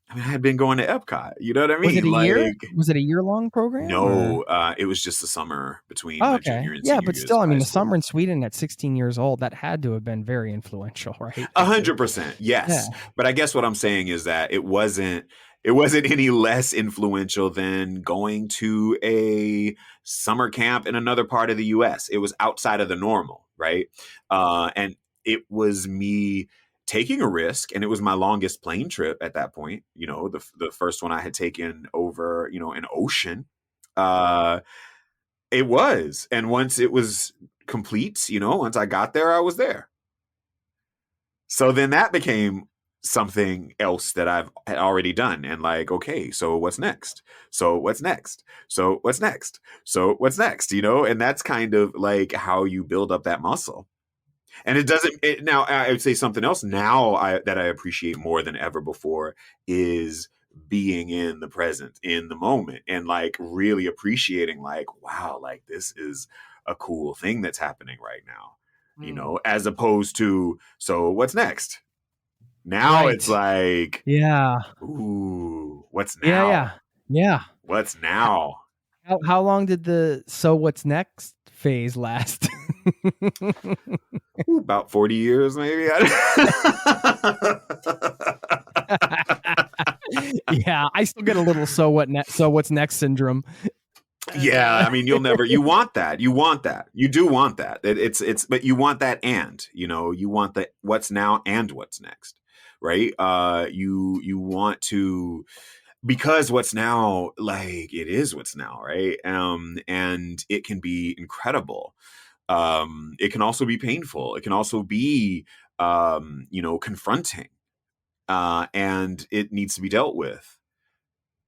S2: I had been going to Epcot. You know what I mean?
S1: Was it a year? Was it a year-long program?
S2: No, it was just the summer between my junior and senior
S1: but
S2: years
S1: still,
S2: of high
S1: the
S2: school.
S1: summer in Sweden at 16 years old, that had to have been very influential, right?
S2: 100%, yes. Yeah. But I guess what I'm saying is that it wasn't any less influential than going to a summer camp in another part of the U.S. It was outside of the normal, right? And it was me taking a risk, and it was my longest plane trip at that point. The first one I had taken over, an ocean. It was, and once it was complete, once I got there, I was there. So then that became something else that I've already done, and like, okay, so what's next? So what's next? So what's next? So what's next? And that's kind of like how you build up that muscle. And now I would say something else now that I appreciate more than ever before is being in the present, in the moment, and like really appreciating, like, wow, like, this is a cool thing that's happening right now, as opposed to, so what's next? Now it's
S1: Right.
S2: like,
S1: Yeah.
S2: ooh, what's
S1: Yeah.
S2: now?
S1: Yeah. Yeah.
S2: What's now?
S1: How long did the "so what's next" phase last?
S2: Ooh, about 40 years, maybe.
S1: Yeah, I still get a little "so what's next" syndrome.
S2: Yeah, I mean, you want that. You want that. You do want that. But you want that you want the what's now and what's next, right? You want to, because what's now, like, it is what's now, right? And it can be incredible. It can also be painful. It can also be, confronting, and it needs to be dealt with.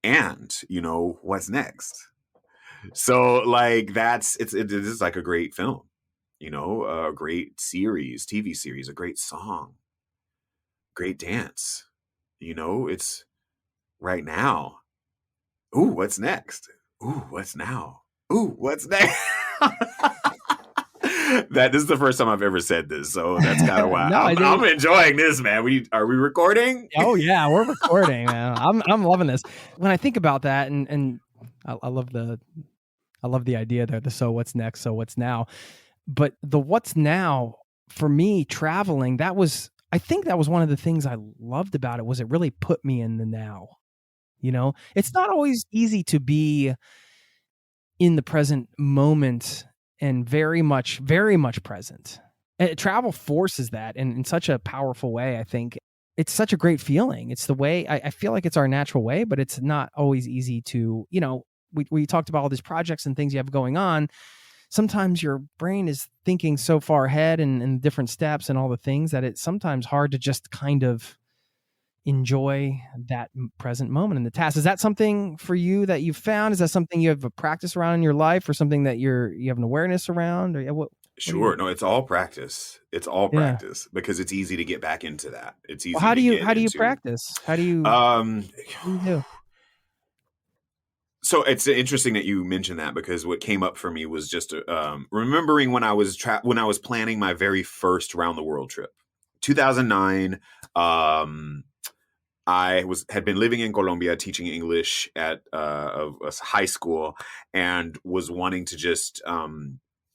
S2: And, what's next? So, like, it is like a great film, a great series, TV series, a great song, great dance. It's right now. Ooh, what's next? Ooh, what's now? Ooh, what's next? This is the first time I've ever said this, so that's kind of why
S1: No,
S2: I'm enjoying this, man. Are we recording?
S1: oh yeah, we're recording, man. I'm loving this. When I think about that, and I love the idea there. The "so what's next, so what's now," but the "what's now" for me traveling, I think that was one of the things I loved about it, was it really put me in the now. It's not always easy to be in the present moment and very much present. Travel forces that in such a powerful way. I think it's such a great feeling. It's the way I feel like it's our natural way, but it's not always easy to, we talked about all these projects and things you have going on. Sometimes your brain is thinking so far ahead and different steps and all the things that it's sometimes hard to just kind of enjoy that present moment in the task. Is that something for you that you've found? Is that something you have a practice around in your life, or something that you have an awareness around? Or what do you
S2: Sure. No, it's all practice. It's all
S1: Yeah.
S2: practice, because it's easy to get back into that. It's
S1: Well,
S2: easy to get
S1: how do you
S2: into.
S1: practice? What do
S2: Um,
S1: you do?
S2: so it's interesting that you mentioned that, because what came up for me was just remembering when I was planning my very first round the world trip, 2009. I had been living in Colombia teaching English at a high school, and was wanting to just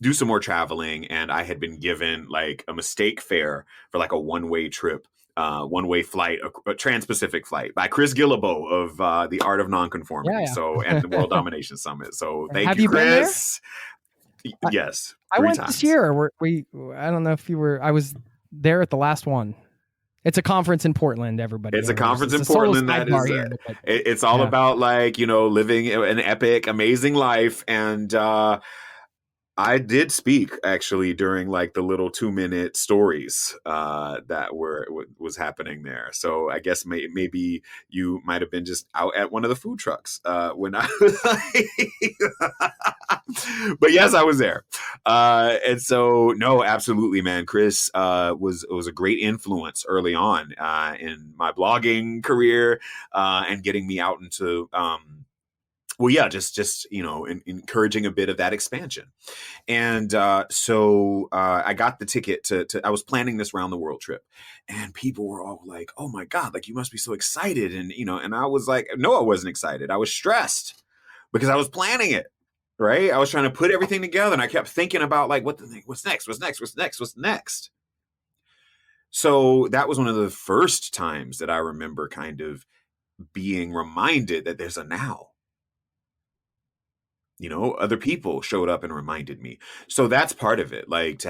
S2: do some more traveling. And I had been given like a mistake fare for like a one-way trip, one-way flight, a trans-Pacific flight by Chris Gillibo of The Art of Nonconformity.
S1: Yeah,
S2: So, and the World Domination Summit. So
S1: yeah.
S2: thank
S1: Have
S2: you,
S1: you been there?
S2: Chris. Yes,
S1: I
S2: 3
S1: went this
S2: times.
S1: year. I don't know if you were. I was there at the last one. It's a conference in Portland. Everybody,
S2: It's a conference
S1: it's
S2: in
S1: a solo
S2: Portland that
S1: sidebar
S2: is,
S1: here. But
S2: it's all
S1: yeah.
S2: about, like, living an epic, amazing life. And I did speak actually during like the little 2-minute stories that was happening there. So I guess maybe you might have been just out at one of the food trucks when I was but yes, I was there. And so, no, absolutely, man. Chris was a great influence early on in my blogging career, and getting me out into well, yeah, just encouraging a bit of that expansion. And so I got the ticket to I was planning this round the world trip, and people were all like, "Oh my God, like, you must be so excited." And and I was like, no, I wasn't excited. I was stressed, because I was planning it, right? I was trying to put everything together, and I kept thinking about, like, what's next, what's next, what's next, what's next. So that was one of the first times that I remember kind of being reminded that there's a now. Other people showed up and reminded me. So that's part of it. Like,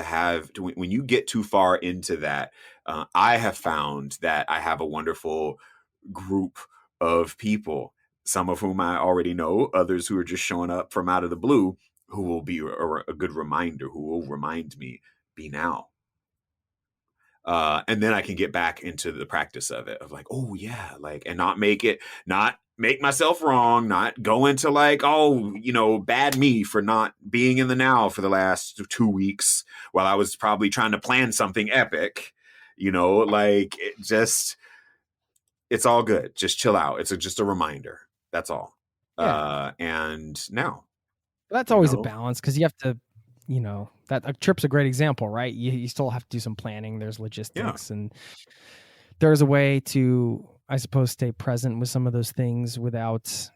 S2: when you get too far into that, I have found that I have a wonderful group of people, some of whom I already know, others who are just showing up from out of the blue, who will be a good reminder, who will remind me, be now. And then I can get back into the practice of it, of like, oh yeah, like, and not make myself wrong, not go into like, oh, bad me for not being in the now for the last 2 weeks while I was probably trying to plan something epic, like, it's all good. Just chill out. It's just a reminder. That's all.
S1: Yeah.
S2: And now,
S1: That's
S2: you
S1: always a
S2: know,
S1: balance, because you have to, that a trip's a great example, right? You still have to do some planning. There's
S2: yeah.
S1: logistics, and there's a way to, I suppose, stay present with some of those things without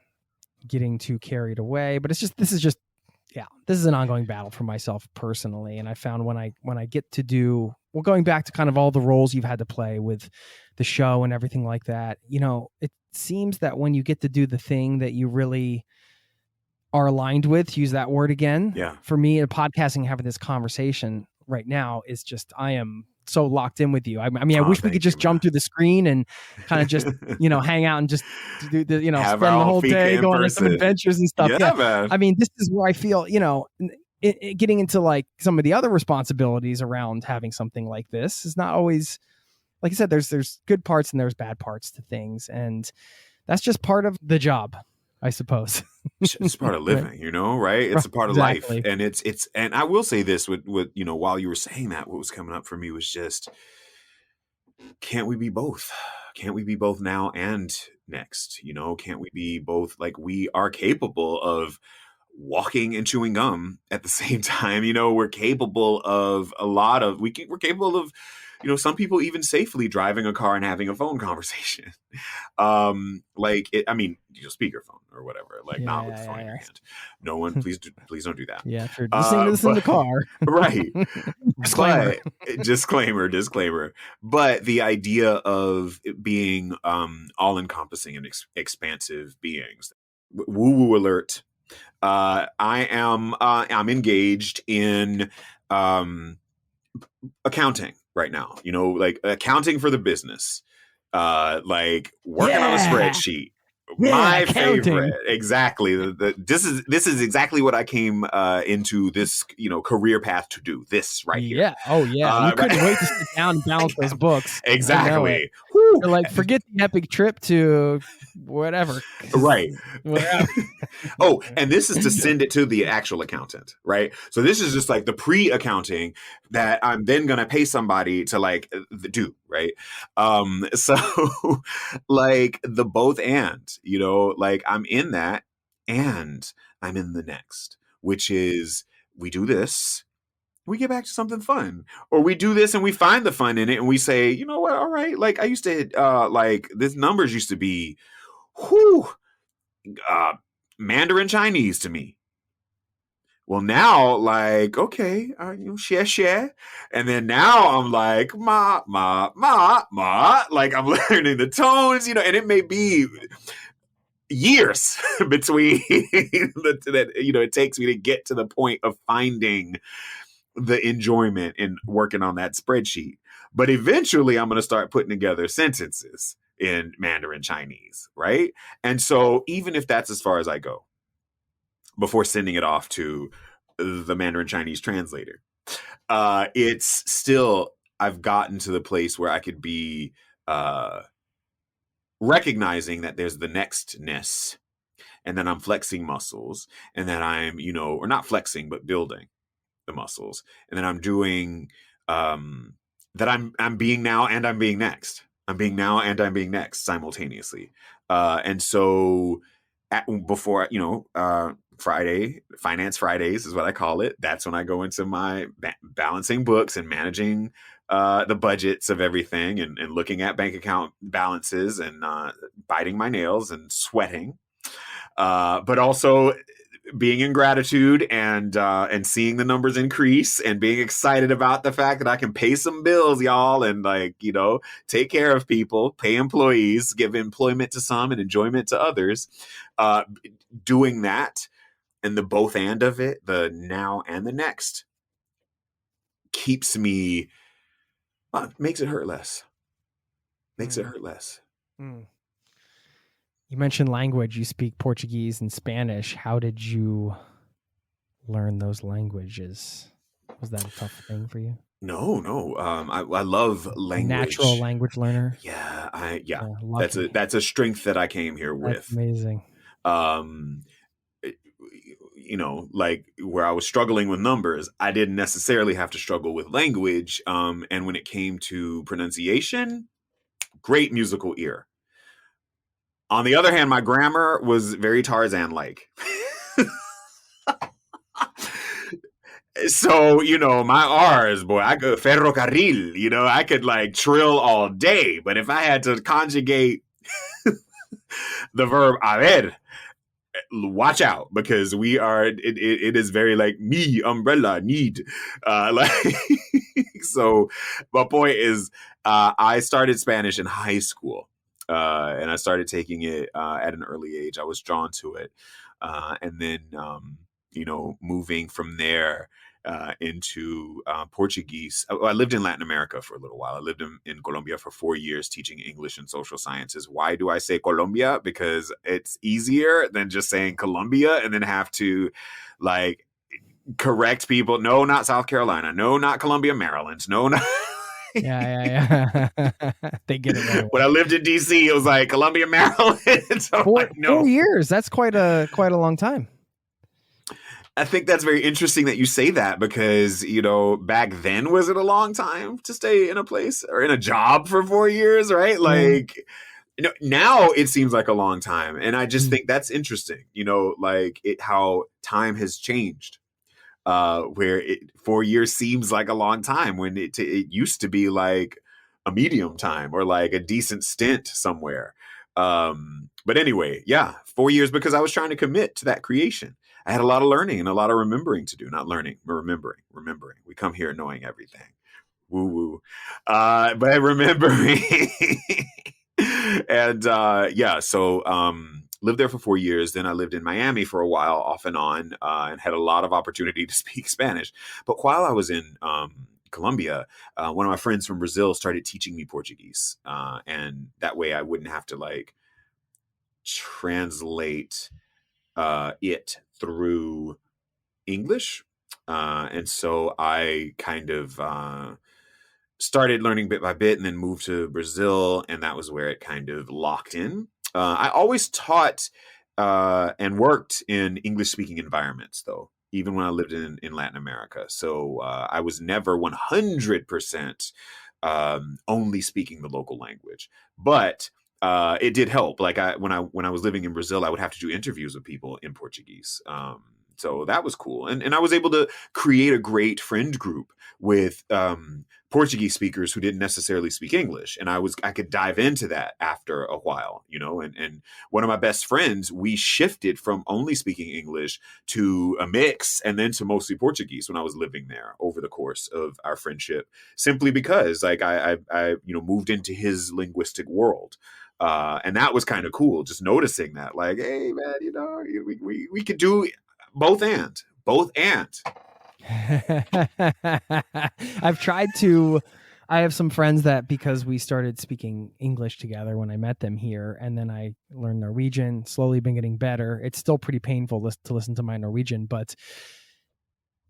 S1: getting too carried away. But this is an ongoing battle for myself personally. And I found when I get to do, well, going back to kind of all the roles you've had to play with the show and everything like that, it seems that when you get to do the thing that you really are aligned with, use that word again.
S2: Yeah.
S1: For me, podcasting, having this conversation right now is just, I am so locked in with you. I mean, I wish we could just jump through the screen and kind of just, hang out and just do the, spend the whole day going on some adventures and stuff.
S2: Yeah, man.
S1: I mean, this is where I feel, getting into like some of the other responsibilities around having something like this is not always, like I said, there's good parts and there's bad parts to things. And that's just part of the job, I suppose.
S2: It's part of living, right? It's a part of life. And and I will say this with, while you were saying that, what was coming up for me was just, can't we be both? Can't we be both now and next? Can't we be both? Like, we are capable of walking and chewing gum at the same time. We're capable of we're capable of, some people even safely driving a car and having a phone conversation. Speakerphone or whatever, not with the phone in your hand. No one, please don't do that.
S1: Yeah, if you're listening to this in the car.
S2: Right.
S1: Disclaimer.
S2: Disclaimer. But the idea of it being all-encompassing and expansive beings. Woo-woo alert. I'm engaged in accounting right now, like accounting for the business, like working on a spreadsheet. My
S1: accounting.
S2: Favorite. Exactly. This is exactly what I came into this, career path to do. This right here.
S1: Yeah. Oh yeah. You couldn't wait to sit down and balance those books.
S2: Exactly.
S1: You're like, forget the epic trip to whatever.
S2: Right. Oh, and this is to send it to the actual accountant, right? So this is just like the pre-accounting that I'm then going to pay somebody to like do, right? So like the both and, like I'm in that and I'm in the next, which is we do this, we get back to something fun, or we do this and we find the fun in it and we say, you know what? All right. Like I used to, like this numbers used to be, Mandarin Chinese to me. Well, now, like, okay, share. And then now I'm like, ma, like I'm learning the tones, and it may be years between that, it takes me to get to the point of finding the enjoyment in working on that spreadsheet. But eventually I'm going to start putting together sentences in Mandarin Chinese, right? And so even if that's as far as I go before sending it off to the Mandarin Chinese translator, it's still, I've gotten to the place where I could be recognizing that there's the nextness, and then I'm flexing muscles, and then I'm, or not flexing, but building the muscles. And then I'm doing that I'm being now and I'm being next. I'm being now and I'm being next simultaneously. And so before, Friday, Finance Fridays is what I call it. That's when I go into my balancing books and managing the budgets of everything and looking at bank account balances and biting my nails and sweating. But also being in gratitude and seeing the numbers increase and being excited about the fact that I can pay some bills, y'all, and like, take care of people, pay employees, give employment to some and enjoyment to others. Doing that and the both and of it, the now and the next, keeps me, makes it hurt less. Makes it hurt less.
S1: Mm. You mentioned language. You speak Portuguese and Spanish. How did you learn those languages? Was that a tough thing for you?
S2: No. I love language.
S1: Natural language learner.
S2: Yeah. That's a strength that I came here with.
S1: That's amazing.
S2: Like where I was struggling with numbers, I didn't necessarily have to struggle with language. And when it came to pronunciation, great musical ear. On the other hand, my grammar was very Tarzan-like. So, my R's, boy, I go ferrocarril, I could like trill all day. But if I had to conjugate the verb haber, watch out, because it is very like me, umbrella, need. Like, so my point is, I started Spanish in high school. And I started taking it at an early age. I was drawn to it. And then, moving from there into Portuguese. I lived in Latin America for a little while. I lived in Colombia for 4 years teaching English and social sciences. Why do I say Colombia? Because it's easier than just saying Colombia and then have to like correct people. No, not South Carolina. No, not Columbia, Maryland. No, not.
S1: Yeah. They get it right away.
S2: When I lived in DC, it was like Columbia, Maryland. So no.
S1: 4 years. That's quite a long time.
S2: I think that's very interesting that you say that, because, back then, was it a long time to stay in a place or in a job for 4 years, right? Like, now it seems like a long time. And I just think that's interesting, like how time has changed, where 4 years seems like a long time when it used to be like a medium time or like a decent stint somewhere. But anyway, 4 years, because I was trying to commit to that creation. I had a lot of learning and a lot of remembering to do. Not learning, but remembering. We come here knowing everything. Woo woo. But remembering. And so lived there for 4 years. Then I lived in Miami for a while, off and on, and had a lot of opportunity to speak Spanish. But while I was in Colombia, one of my friends from Brazil started teaching me Portuguese. And that way I wouldn't have to like translate it through English. And so I kind of started learning bit by bit and then moved to Brazil. And that was where it kind of locked in. I always taught and worked in English speaking environments, though, even when I lived in Latin America. So I was never 100% only speaking the local language. But it did help. Like when I was living in Brazil, I would have to do interviews with people in Portuguese. So that was cool. And I was able to create a great friend group with Portuguese speakers who didn't necessarily speak English. And I could dive into that after a while, and one of my best friends, we shifted from only speaking English to a mix and then to mostly Portuguese when I was living there over the course of our friendship, simply because like I moved into his linguistic world. And that was kind of cool, just noticing that, like, hey man, we could do both and.
S1: I have some friends that, because we started speaking English together when I met them here, and then I learned Norwegian, slowly been getting better. It's still pretty painful to listen to my Norwegian, but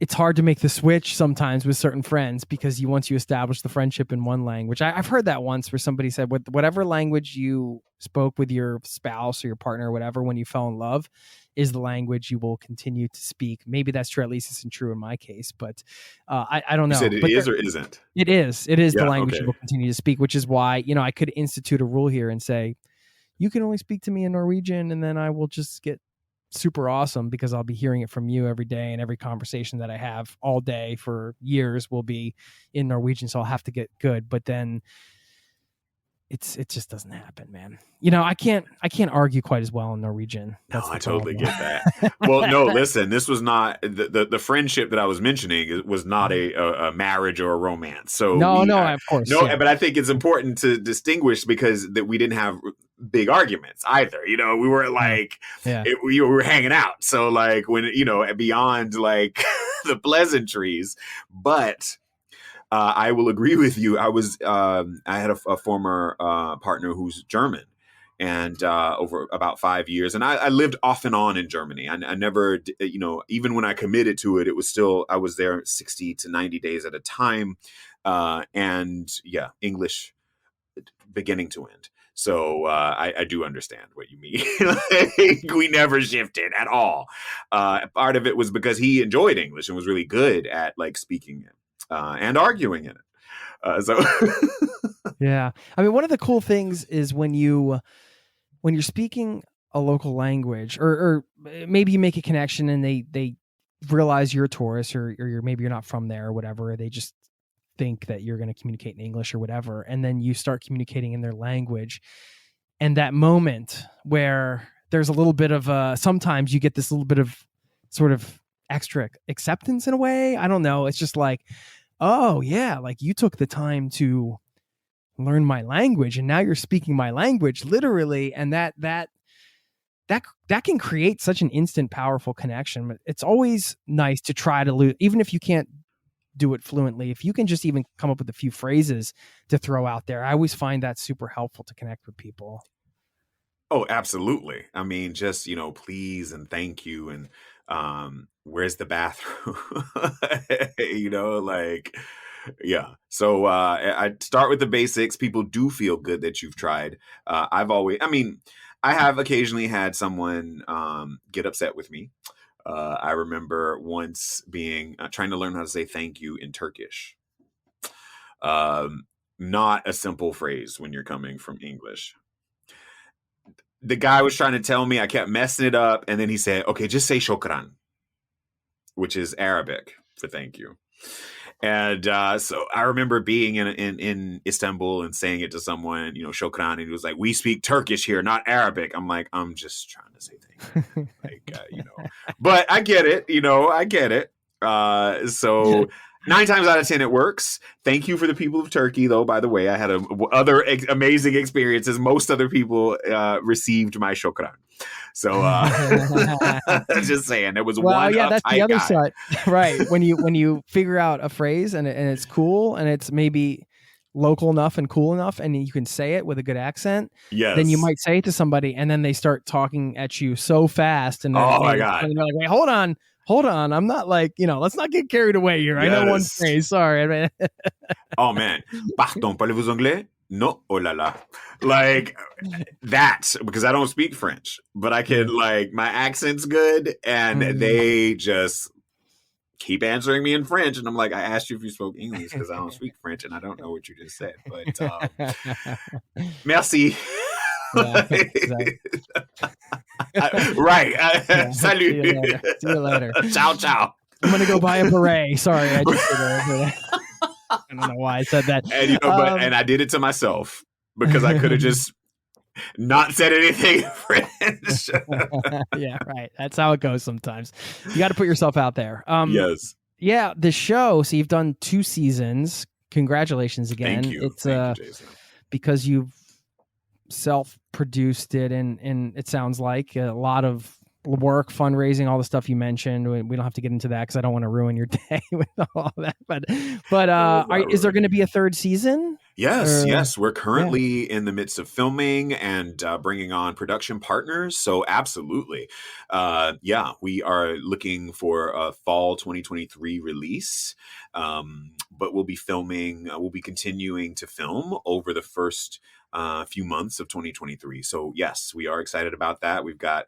S1: it's hard to make the switch sometimes with certain friends, because once you establish the friendship in one language, I've heard that once where somebody said, whatever language you spoke with your spouse or your partner or whatever, when you fell in love, is the language you will continue to speak. Maybe that's true. At least it's true in my case, but I don't know.
S2: You said it is or isn't?
S1: It is the language you will continue to speak, which is why, I could institute a rule here and say, you can only speak to me in Norwegian, and then I will just get super awesome because I'll be hearing it from you every day, and every conversation that I have all day for years will be in Norwegian. So I'll have to get good, but then it just doesn't happen, man. I can't argue quite as well in Norwegian.
S2: No, I totally get that. Well, no, listen, this was not the friendship that I was mentioning. It was not a marriage or a romance. So
S1: of course.
S2: No, but I think it's important to distinguish, because that we didn't have big arguments either. We weren't like, we were hanging out. So like when, beyond like the pleasantries, but I will agree with you. I had a former partner who's German, and over about 5 years, and I lived off and on in Germany. I never, even when I committed to it, it was still, I was there 60 to 90 days at a time. And English beginning to end. So I do understand what you mean. Like, we never shifted at all. Part of it was because he enjoyed English and was really good at like speaking it. And arguing in it. So
S1: yeah, I mean, one of the cool things is when you're speaking a local language, or maybe you make a connection and they realize you're a tourist or maybe you're not from there or whatever. They just think that you're going to communicate in English or whatever. And then you start communicating in their language. And that moment where there's a little bit of sometimes you get this little bit of sort of extra acceptance in a way. I don't know. It's just like, oh yeah, like you took the time to learn my language and now you're speaking my language literally. And that can create such an instant, powerful connection. But it's always nice to try to even if you can't do it fluently, if you can just even come up with a few phrases to throw out there. I always find that super helpful to connect with people.
S2: Oh, absolutely. I mean, just, please and thank you. And where's the bathroom? Yeah. So I start with the basics. People do feel good that you've tried. I have occasionally had someone get upset with me. I remember once trying to learn how to say thank you in Turkish. Not a simple phrase when you're coming from English. The guy was trying to tell me, I kept messing it up. And then he said, okay, just say shukran, which is Arabic for thank you. And so I remember being in Istanbul and saying it to someone, shukran. And he was like, we speak Turkish here, not Arabic. I'm like, I'm just trying to say thank you. But I get it, I get it. So 9 times out of 10, it works. Thank you for the people of Turkey, though. By the way, I had other amazing experiences. Most other people received my shukran. So just saying, there was one.
S1: Yeah, that's the other
S2: guy.
S1: side, right? When you figure out a phrase and it's cool and it's maybe local enough and cool enough, and you can say it with a good accent.
S2: Yes.
S1: Then you might say it to somebody, and then they start talking at you so fast, and then,
S2: oh my god,
S1: and you're like, wait, hold on. I'm not like, let's not get carried away here. Yes. I know one phrase. Sorry.
S2: Oh man. Pardon, parlez-vous anglais? No, oh la la. Like that, because I don't speak French, but I can, my accent's good, and they just keep answering me in French. And I'm like, I asked you if you spoke English because I don't speak French and I don't know what you just said. But merci.
S1: Yeah, exactly.
S2: Right.
S1: Yeah,
S2: Salut.
S1: See you later.
S2: Ciao, ciao.
S1: I'm going to go buy a beret. Sorry. I just did it. I don't know why I said that.
S2: And, and I did it to myself because I could have just not said anything in French.
S1: Yeah, right. That's how it goes sometimes. You got to put yourself out there.
S2: Yes.
S1: Yeah, the show. So you've done 2 seasons. Congratulations again.
S2: Thank you.
S1: It's
S2: Thank you, Jason.
S1: Because you've self-produced it, and it sounds like a lot of work, fundraising, all the stuff you mentioned. We don't have to get into that because I don't want to ruin your day with all that. But is there going to be a 3rd season?
S2: Yes. We're currently in the midst of filming and bringing on production partners. So absolutely. We are looking for a fall 2023 release. But we'll be continuing to film over the first few months of 2023. So yes, we are excited about that. We've got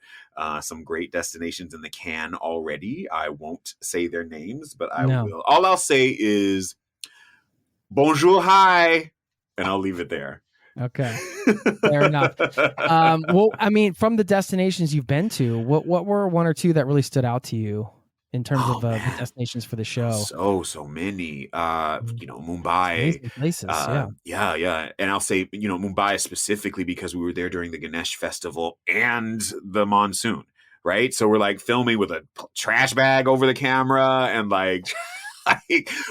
S2: some great destinations in the can already. I won't say their names, but I will. All I'll say is bonjour, hi, and I'll leave it there.
S1: Okay, fair enough. Well, I mean, from the destinations you've been to, what were 1 or 2 that really stood out to you in terms of the destinations for the show?
S2: So many. Mumbai.
S1: Amazing places,
S2: yeah. And I'll say, Mumbai specifically because we were there during the Ganesh festival and the monsoon, right? So we're filming with a trash bag over the camera, and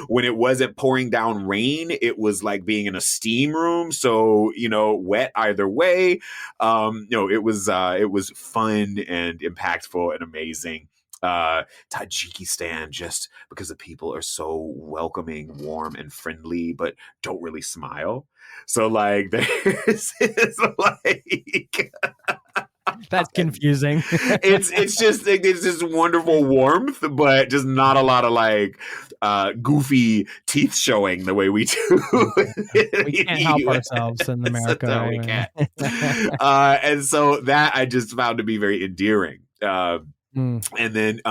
S2: when it wasn't pouring down rain, it was like being in a steam room. So, wet either way. It was fun and impactful and amazing. Tajikistan, just because the people are so welcoming, warm, and friendly, but don't really smile. So there's
S1: that's confusing.
S2: it's just this wonderful warmth, but just not a lot of goofy teeth showing the way we do.
S1: We can't help ourselves in America.
S2: No, we can't. And so that I just found to be very endearing.
S1: Mm.
S2: And then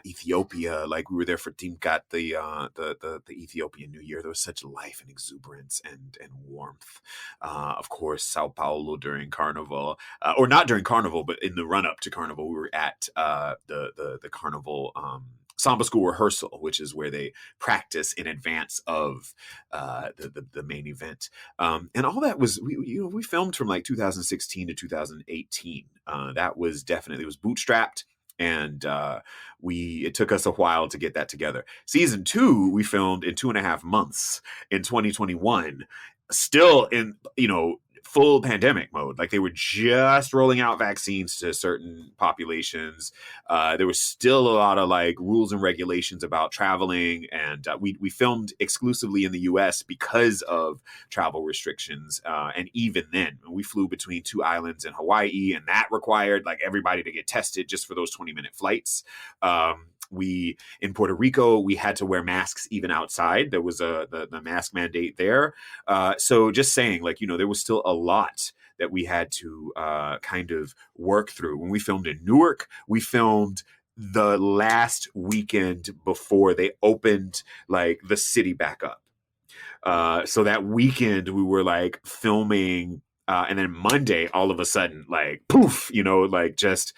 S2: Ethiopia, like we were there for Dimkat, the Ethiopian New Year. There was such life and exuberance and warmth. Of course, Sao Paulo during Carnival, or not during Carnival, but in the run up to Carnival, we were at the Carnival. Samba school rehearsal, which is where they practice in advance of the main event, and all that was we filmed from like 2016 to 2018. That was definitely, it was bootstrapped, and it took us a while to get that together. Season 2 we filmed in 2.5 months in 2021, still in full pandemic mode. Like they were just rolling out vaccines to certain populations. There was still a lot of like rules and regulations about traveling, and we filmed exclusively in the US because of travel restrictions. And even then, we flew between 2 islands in Hawaii, and that required like everybody to get tested just for those 20-minute flights. In Puerto Rico, we had to wear masks even outside. There was the mask mandate there. So just saying, like, there was still a lot that we had to kind of work through. When we filmed in Newark, we filmed the last weekend before they opened like the city back up. So that weekend we were like filming, and then Monday, all of a sudden, like poof, like just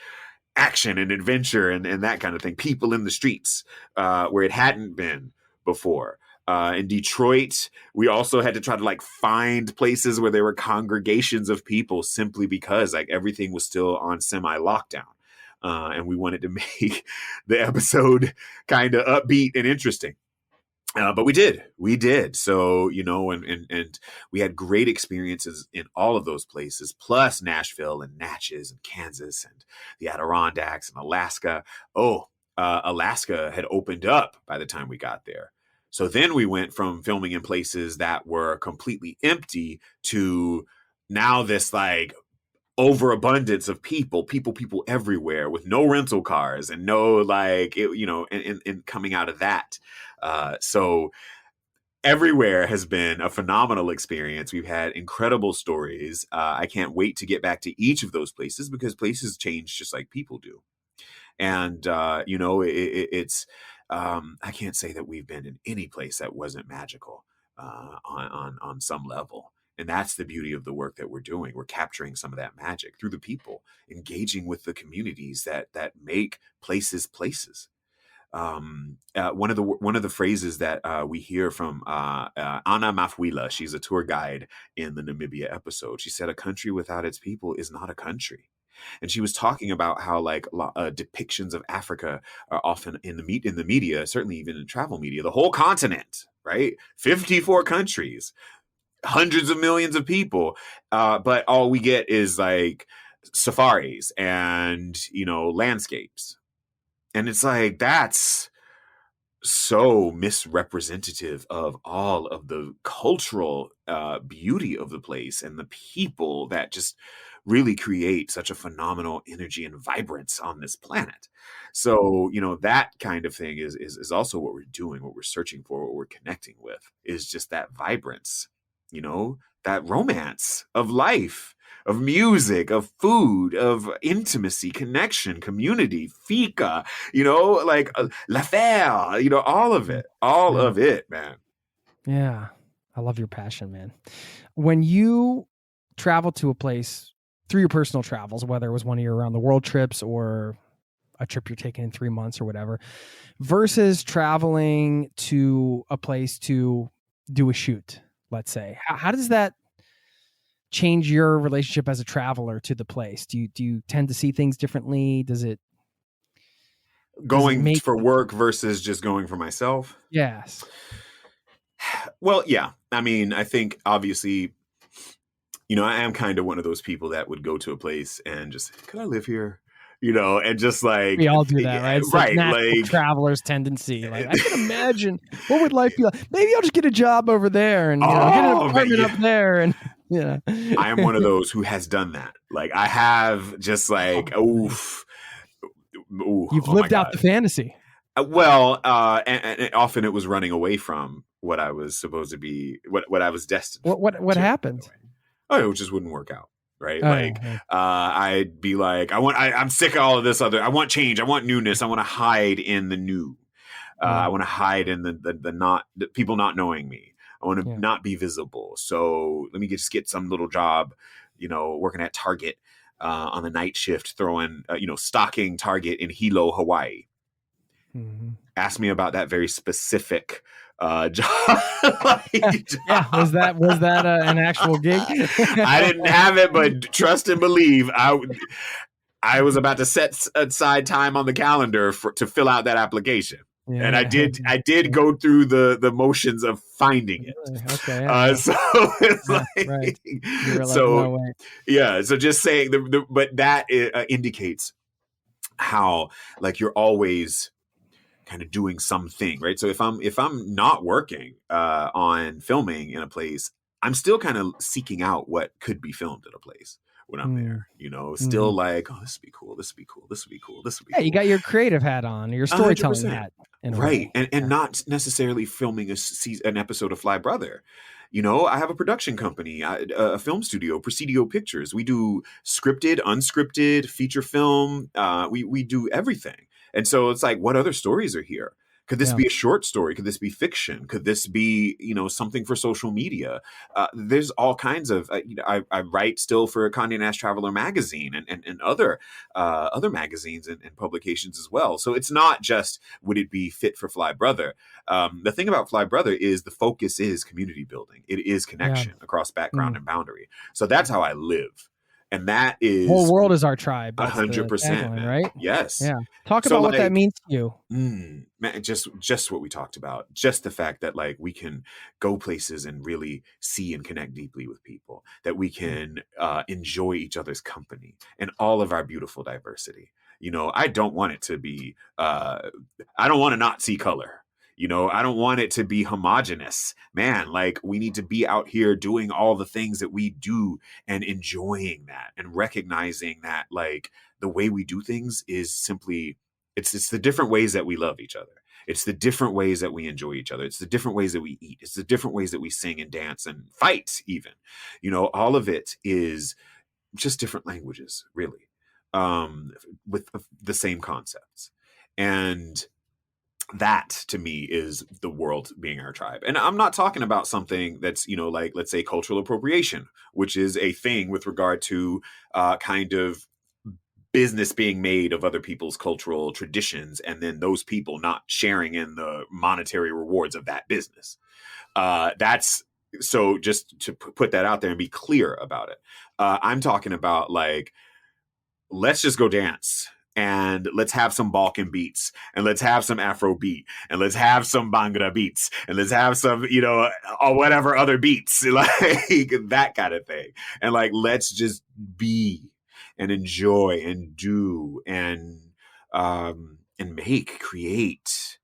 S2: action and adventure and that kind of thing. People in the streets, where it hadn't been before. In Detroit, we also had to try to like find places where there were congregations of people, simply because like everything was still on semi-lockdown. And we wanted to make the episode kind of upbeat and interesting. But we did. So, and we had great experiences in all of those places, plus Nashville and Natchez and Kansas and the Adirondacks and Alaska. Alaska had opened up by the time we got there. So then we went from filming in places that were completely empty to now this like overabundance of people everywhere with no rental cars and no like, and coming out of that. So everywhere has been a phenomenal experience. We've had incredible stories. I can't wait to get back to each of those places, because places change just like people do. And, it's, I can't say that we've been in any place that wasn't magical on some level. And that's the beauty of the work that we're doing. We're capturing some of that magic through the people, engaging with the communities that make places places. One of the phrases that we hear from Anna Mafwila, she's a tour guide in the Namibia episode. She said, "A country without its people is not a country." And she was talking about how like depictions of Africa are often in the media, certainly even in travel media, the whole continent, right? 54 countries, hundreds of millions of people, but all we get is like safaris and landscapes. And it's like, that's so misrepresentative of all of the cultural beauty of the place and the people that just really create such a phenomenal energy and vibrance on this planet. So, that kind of thing is also what we're doing, what we're searching for, what we're connecting with, is just that vibrance, that romance of life, of music, of food, of intimacy, connection, community, fika, like l'affaire, all of it, man.
S1: Yeah. I love your passion, man. When you travel to a place through your personal travels, whether it was one of your around the world trips or a trip you're taking in 3 months or whatever, versus traveling to a place to do a shoot, let's say, how does that change your relationship as a traveler to the place? Do you tend to see things differently? Does it
S2: going for work versus just going for myself?
S1: Yes.
S2: Well, yeah. I mean, I think obviously, I am kind of one of those people that would go to a place and just, could I live here? And just like,
S1: we all do that, right? It's
S2: right,
S1: like traveler's tendency. Like, I can imagine what would life be like. Maybe I'll just get a job over there and get an apartment up there, and
S2: I am one of those who has done that. Like, I have just like, oof.
S1: You've lived out the fantasy.
S2: Well, and often it was running away from what I was supposed to be, what I was destined.
S1: What happened?
S2: Oh, it just wouldn't work out. right?
S1: Oh,
S2: Like,
S1: yeah.
S2: I'd be like, I'm sick of all of this I want change. I want newness. I want to hide in the new. I want to hide in the people not knowing me. I want to not be visible. So let me just get some little job, working at Target on the night shift, throwing, stocking Target in Hilo, Hawaii.
S1: Mm-hmm.
S2: Ask me about that very specific job.
S1: Yeah, was that an actual gig?
S2: I didn't have it, but trust and believe, I was about to set aside time on the calendar to fill out that application.
S1: Yeah.
S2: And I did go through the motions of finding it.
S1: Okay. Yeah.
S2: So it's
S1: right. You were like,
S2: so
S1: no way.
S2: yeah. So just saying but that indicates how like you're always kind of doing something, right? So if I'm not working on filming in a place, I'm still kind of seeking out what could be filmed at a place when I'm there, still like, oh, this would be cool. This would be cool. This would be cool. This would be cool.
S1: You got your creative hat on, your storytelling
S2: 100%.
S1: hat.
S2: Right. And not necessarily filming an episode of Fly Brother. I have a production company, a film studio, Presidio Pictures. We do scripted, unscripted, feature film. We do everything. And so it's like, what other stories are here? Could this be a short story? Could this be fiction? Could this be, something for social media? There's all kinds of, I write still for Condé Nast Traveler magazine and other magazines and publications as well. So it's not just, would it be fit for Fly Brother? The thing about Fly Brother is the focus is community building. It is connection across background and boundary. So that's how I live. And that is
S1: whole world is our tribe.
S2: 100%,
S1: right?
S2: Yes.
S1: Yeah. Talk about what that means to you.
S2: Man, just what we talked about. Just the fact that like we can go places and really see and connect deeply with people. That we can enjoy each other's company and all of our beautiful diversity. I don't want it to be. I don't want to not see color. I don't want it to be homogenous, man. Like we need to be out here doing all the things that we do and enjoying that and recognizing that like the way we do things is simply, it's the different ways that we love each other. It's the different ways that we enjoy each other. It's the different ways that we eat. It's the different ways that we sing and dance and fight even, all of it is just different languages really, with the same concepts. And that to me is the world being our tribe. And I'm not talking about something that's, like, let's say cultural appropriation, which is a thing with regard to kind of business being made of other people's cultural traditions. And then those people not sharing in the monetary rewards of that business. That's so just to put that out there and be clear about it. I'm talking about like, let's just go dance. And let's have some Balkan beats, and let's have some Afro beat, and let's have some Bhangra beats, and let's have some, or whatever other beats, like that kind of thing. And like, let's just be and enjoy and do and create.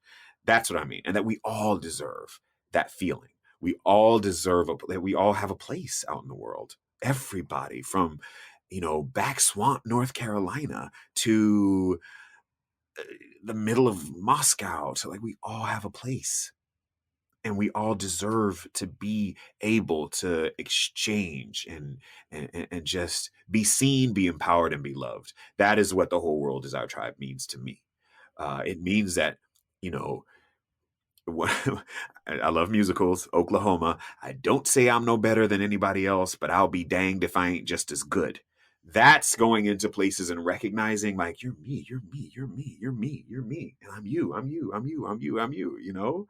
S2: That's what I mean. And that we all deserve that feeling. We all deserve that we all have a place out in the world. Everybody from back swamp, North Carolina to the middle of Moscow to like, we all have a place and we all deserve to be able to exchange and just be seen, be empowered and be loved. That is what the whole world is our tribe means to me. It means that, I love musicals, Oklahoma. I don't say I'm no better than anybody else, but I'll be danged if I ain't just as good. That's going into places and recognizing like, you're me, you're me, you're me, you're me, you're me. And I'm you, I'm you, I'm you, I'm you, I'm you,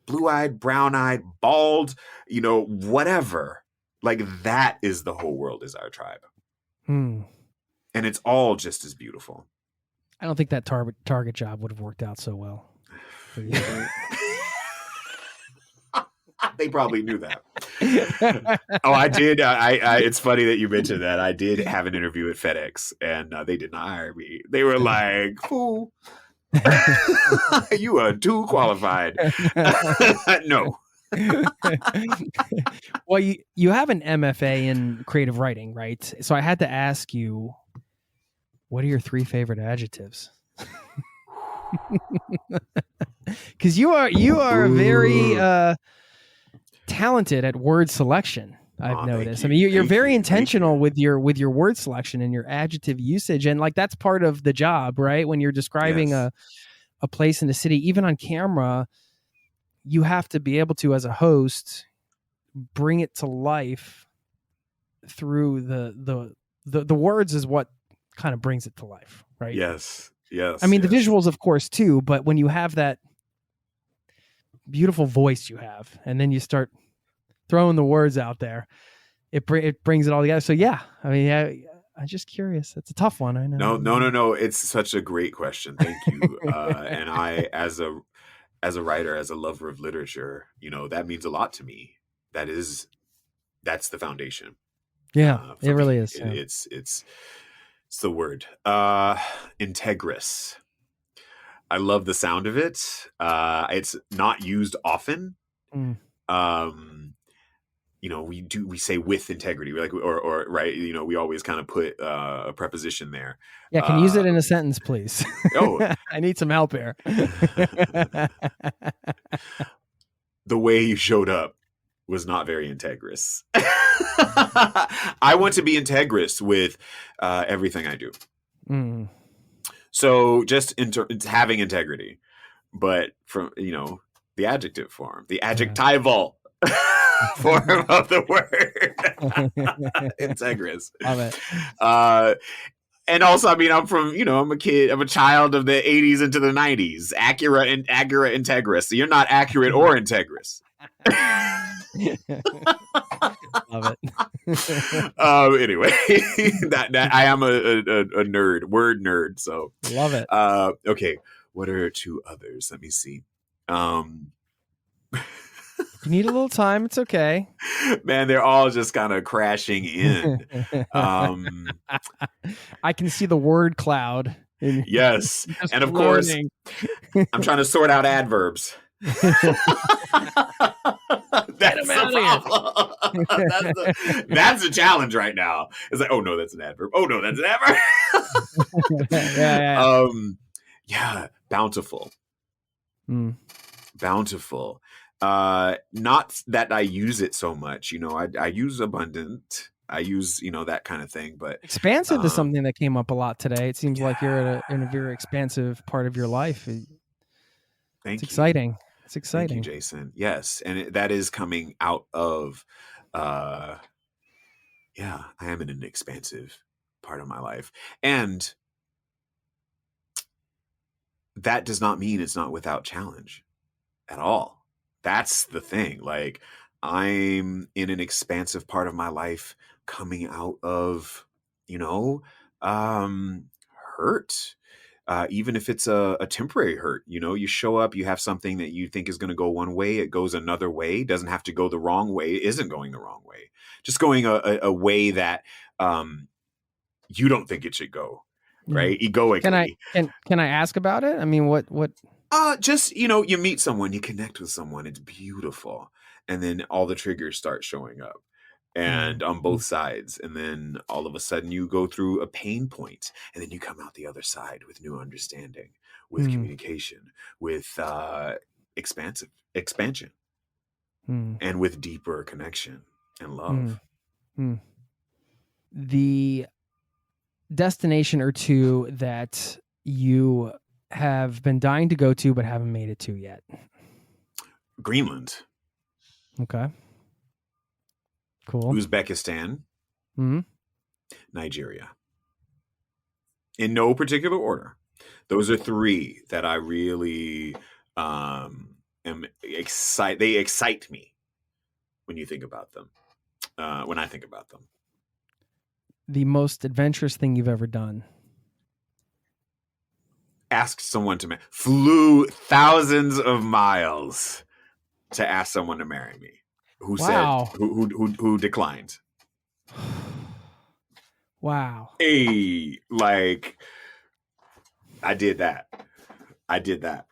S2: blue-eyed, brown-eyed, bald, whatever. Like that is the whole world is our tribe. And it's all just as beautiful.
S1: I don't think that Target job would have worked out so well.
S2: They probably knew that. Oh, I did. It's funny that you mentioned that. I did have an interview at FedEx, and they did not hire me. They were like, "Fool, you are too qualified." No.
S1: Well, you have an MFA in creative writing, right? So I had to ask you, what are your 3 favorite adjectives? Because you are very talented at word selection. I've noticed. I
S2: Thank
S1: mean,
S2: you.
S1: you're
S2: Thank
S1: very
S2: you. Thank
S1: intentional
S2: you.
S1: with your word selection and your adjective usage, and like that's part of the job, right? When you're describing
S2: Yes.
S1: a place in a city, even on camera, you have to be able to, as a host, bring it to life through the words is what kind of brings it to life, right?
S2: Yes.
S1: I
S2: Yes.
S1: mean, the
S2: Yes.
S1: visuals, of course, too, but when you have that beautiful voice you have, and then you start throwing the words out there, it brings it all together. So yeah, I mean, I'm just curious. It's a tough one, I know.
S2: No. It's such a great question. Thank you. And I, as a writer, as a lover of literature, that means a lot to me. That's the foundation.
S1: Yeah, it
S2: For
S1: really
S2: me.
S1: is. Yeah.
S2: It's the word. Integrous. I love the sound of it. It's not used often.
S1: Mm.
S2: We say with integrity, like, or right. We always kind of put a preposition there.
S1: Yeah, can you use it in a sentence, please?
S2: Oh,
S1: I need some help here.
S2: the way you showed up was not very integrous. I want to be integrous with everything I do.
S1: Mm.
S2: So just it's having integrity, but from the adjective form, the adjectival form of the word, integrous.
S1: Love it.
S2: And also, I mean, I'm a child of the 80s into the 90s. Accurate and integrous. So you're not accurate or integrous.
S1: Love it.
S2: Anyway, that I am a nerd, word nerd. So
S1: Love it.
S2: Okay, what are two others? Let me see.
S1: If you need a little time, it's okay.
S2: Man, they're all just kind of crashing in.
S1: I can see the word cloud.
S2: Yes, and of course, I'm trying to sort out adverbs. That's the problem. That's a challenge right now. It's like, oh no, that's an adverb. Oh no, that's an adverb. Yeah. Bountiful.
S1: Mm.
S2: Bountiful. Not that I use it so much. I use abundant. I use that kind of thing. But
S1: expansive is something that came up a lot today. It seems like you're in a very expansive part of your life. It's exciting. It's exciting.
S2: Thank you, Jason. Yes, and that is coming out of, I am in an expansive part of my life, and that does not mean it's not without challenge at all. That's the thing. Like, I'm in an expansive part of my life coming out of, hurt. Even if it's a temporary hurt, you show up, you have something that you think is going to go one way, it goes another way, doesn't have to go the wrong way, it isn't going the wrong way, just going a way that you don't think it should go, right? Egoically.
S1: Can I ask about it? I mean, what?
S2: Just, you meet someone, you connect with someone, it's beautiful, and then all the triggers start showing up. And on both sides. And then all of a sudden you go through a pain point, and then you come out the other side with new understanding, with communication, with expansion, and with deeper connection and love.
S1: The destination or two that you have been dying to go to but haven't made it to yet?
S2: Greenland.
S1: Okay. Cool.
S2: Uzbekistan, Nigeria. In no particular order. Those are three that I really am excited. They excite me when you think about them. When I think about them.
S1: The most adventurous thing you've ever done?
S2: Asked someone to flew thousands of miles to ask someone to marry me. Who said who declined?
S1: Wow.
S2: Hey, like, I did that. I did that.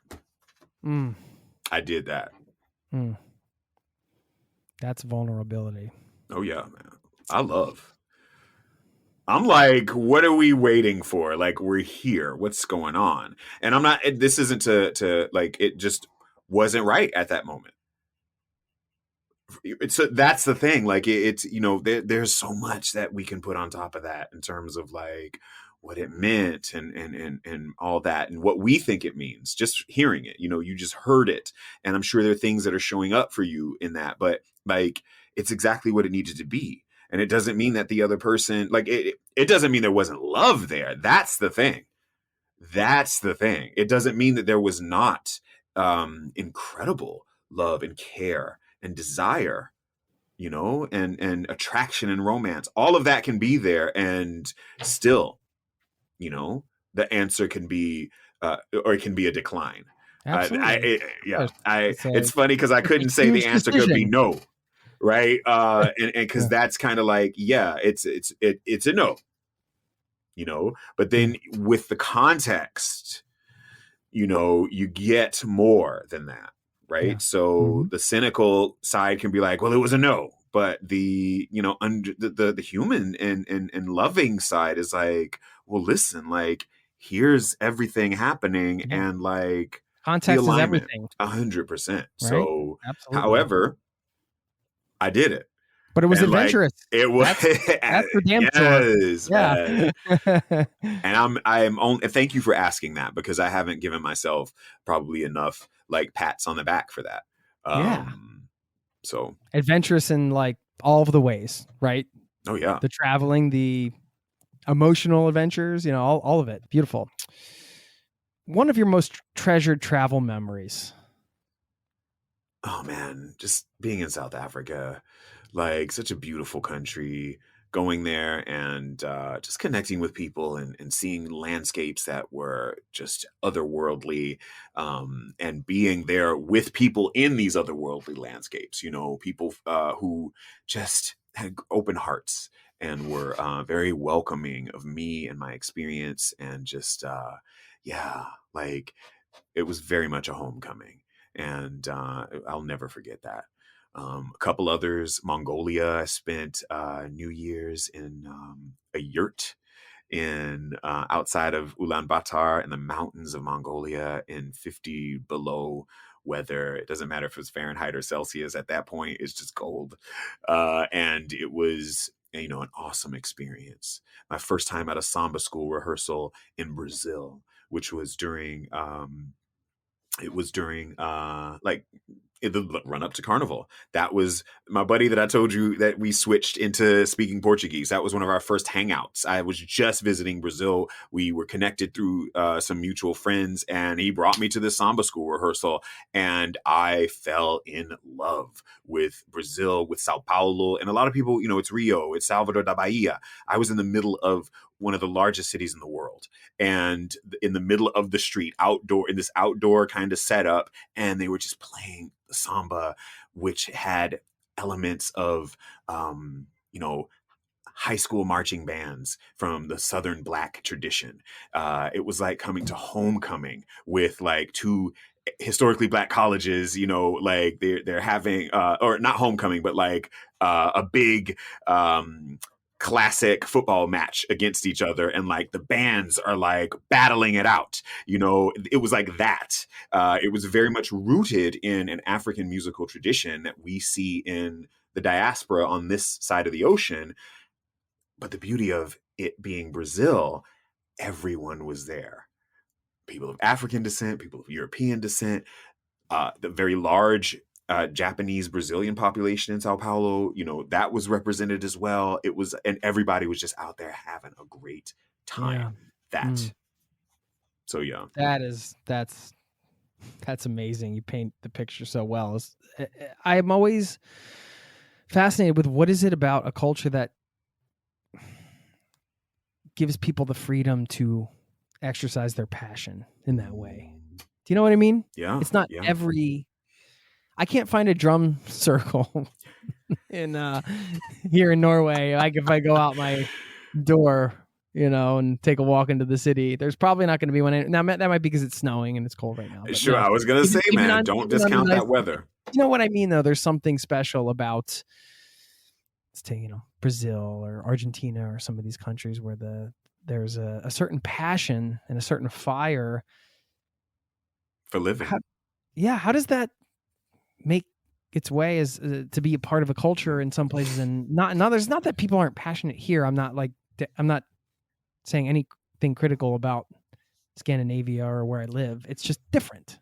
S1: That's vulnerability.
S2: Oh yeah, man. I'm like, what are we waiting for? Like, we're here. What's going on? And I'm not, this isn't to like, it just wasn't right at that moment. that's the thing. Like it's, there's so much that we can put on top of that in terms of like what it meant and all that and what we think it means. Just hearing it, you just heard it, and I'm sure there are things that are showing up for you in that, but like it's exactly what it needed to be. And it doesn't mean that the other person, like it doesn't mean there wasn't love there. That's the thing. It doesn't mean that there was not incredible love and care and desire, and attraction and romance. All of that can be there, and still, the answer can be, or it can be a decline.
S1: Absolutely.
S2: It's funny because I couldn't say the answer could be no, right? And because that's kind of like, it's a no, but then with the context, you get more than that, right?
S1: Yeah.
S2: So the cynical side can be like, well, it was a no, but the under the human and loving side is like, well, listen, like here's everything happening, and like
S1: context is everything.
S2: 100%.
S1: Right?
S2: So,
S1: Absolutely.
S2: However, I did it.
S1: But it was
S2: And,
S1: adventurous.
S2: It was
S1: that's for damn sure.
S2: Man. And I'm only, thank you for asking that, because I haven't given myself probably enough like pats on the back for that. So
S1: adventurous in like all of the ways, right?
S2: Oh yeah.
S1: The traveling, the emotional adventures, all of it. Beautiful. One of your most treasured travel memories?
S2: Oh man, just being in South Africa, like such a beautiful country, going there and just connecting with people and seeing landscapes that were just otherworldly, and being there with people in these otherworldly landscapes, people who just had open hearts and were very welcoming of me and my experience, and just, like it was very much a homecoming. And I'll never forget that. A couple others, Mongolia. I spent New Year's in a yurt in outside of Ulaanbaatar in the mountains of Mongolia in 50 below weather. It doesn't matter if it's Fahrenheit or Celsius. At that point, it's just cold. And it was, an awesome experience. My first time at a samba school rehearsal in Brazil, which was during the run up to Carnival. That was my buddy that I told you that we switched into speaking Portuguese. That was one of our first hangouts. I was just visiting Brazil. We were connected through some mutual friends, and he brought me to the samba school rehearsal, and I fell in love with Brazil, with Sao Paulo. And a lot of people, it's Rio, it's Salvador da Bahia. I was in the middle of one of the largest cities in the world, and in the middle of the street, in this outdoor kind of setup, and they were just playing the samba, which had elements of, high school marching bands from the Southern Black tradition. It was like coming to homecoming with like two historically Black colleges, like they're having, or not homecoming, but like a big, classic football match against each other, and like the bands are like battling it out. It was like that. It was very much rooted in an African musical tradition that we see in the diaspora on this side of the ocean. But the beauty of it being Brazil, everyone was there. People of African descent, people of European descent, the very large Japanese Brazilian population in Sao Paulo, that was represented as well. It was, and everybody was just out there having a great time. So yeah,
S1: that's amazing. You paint the picture so well. I'm always fascinated with what is it about a culture that gives people the freedom to exercise their passion in that way. Do you know what I mean?
S2: Yeah.
S1: It's not I can't find a drum circle in here in Norway. Like if I go out my door, and take a walk into the city, there's probably not going to be one. Now that might be because it's snowing and it's cold right now.
S2: Sure, no. I was going to say, man, don't discount that weather.
S1: You know what I mean, though? There's something special about, let's take, Brazil or Argentina or some of these countries where there's a certain passion and a certain fire
S2: for living.
S1: How does that make its way as to be a part of a culture in some places and not in others. Not that people aren't passionate here. I'm not saying anything critical about Scandinavia or where I live. It's just different.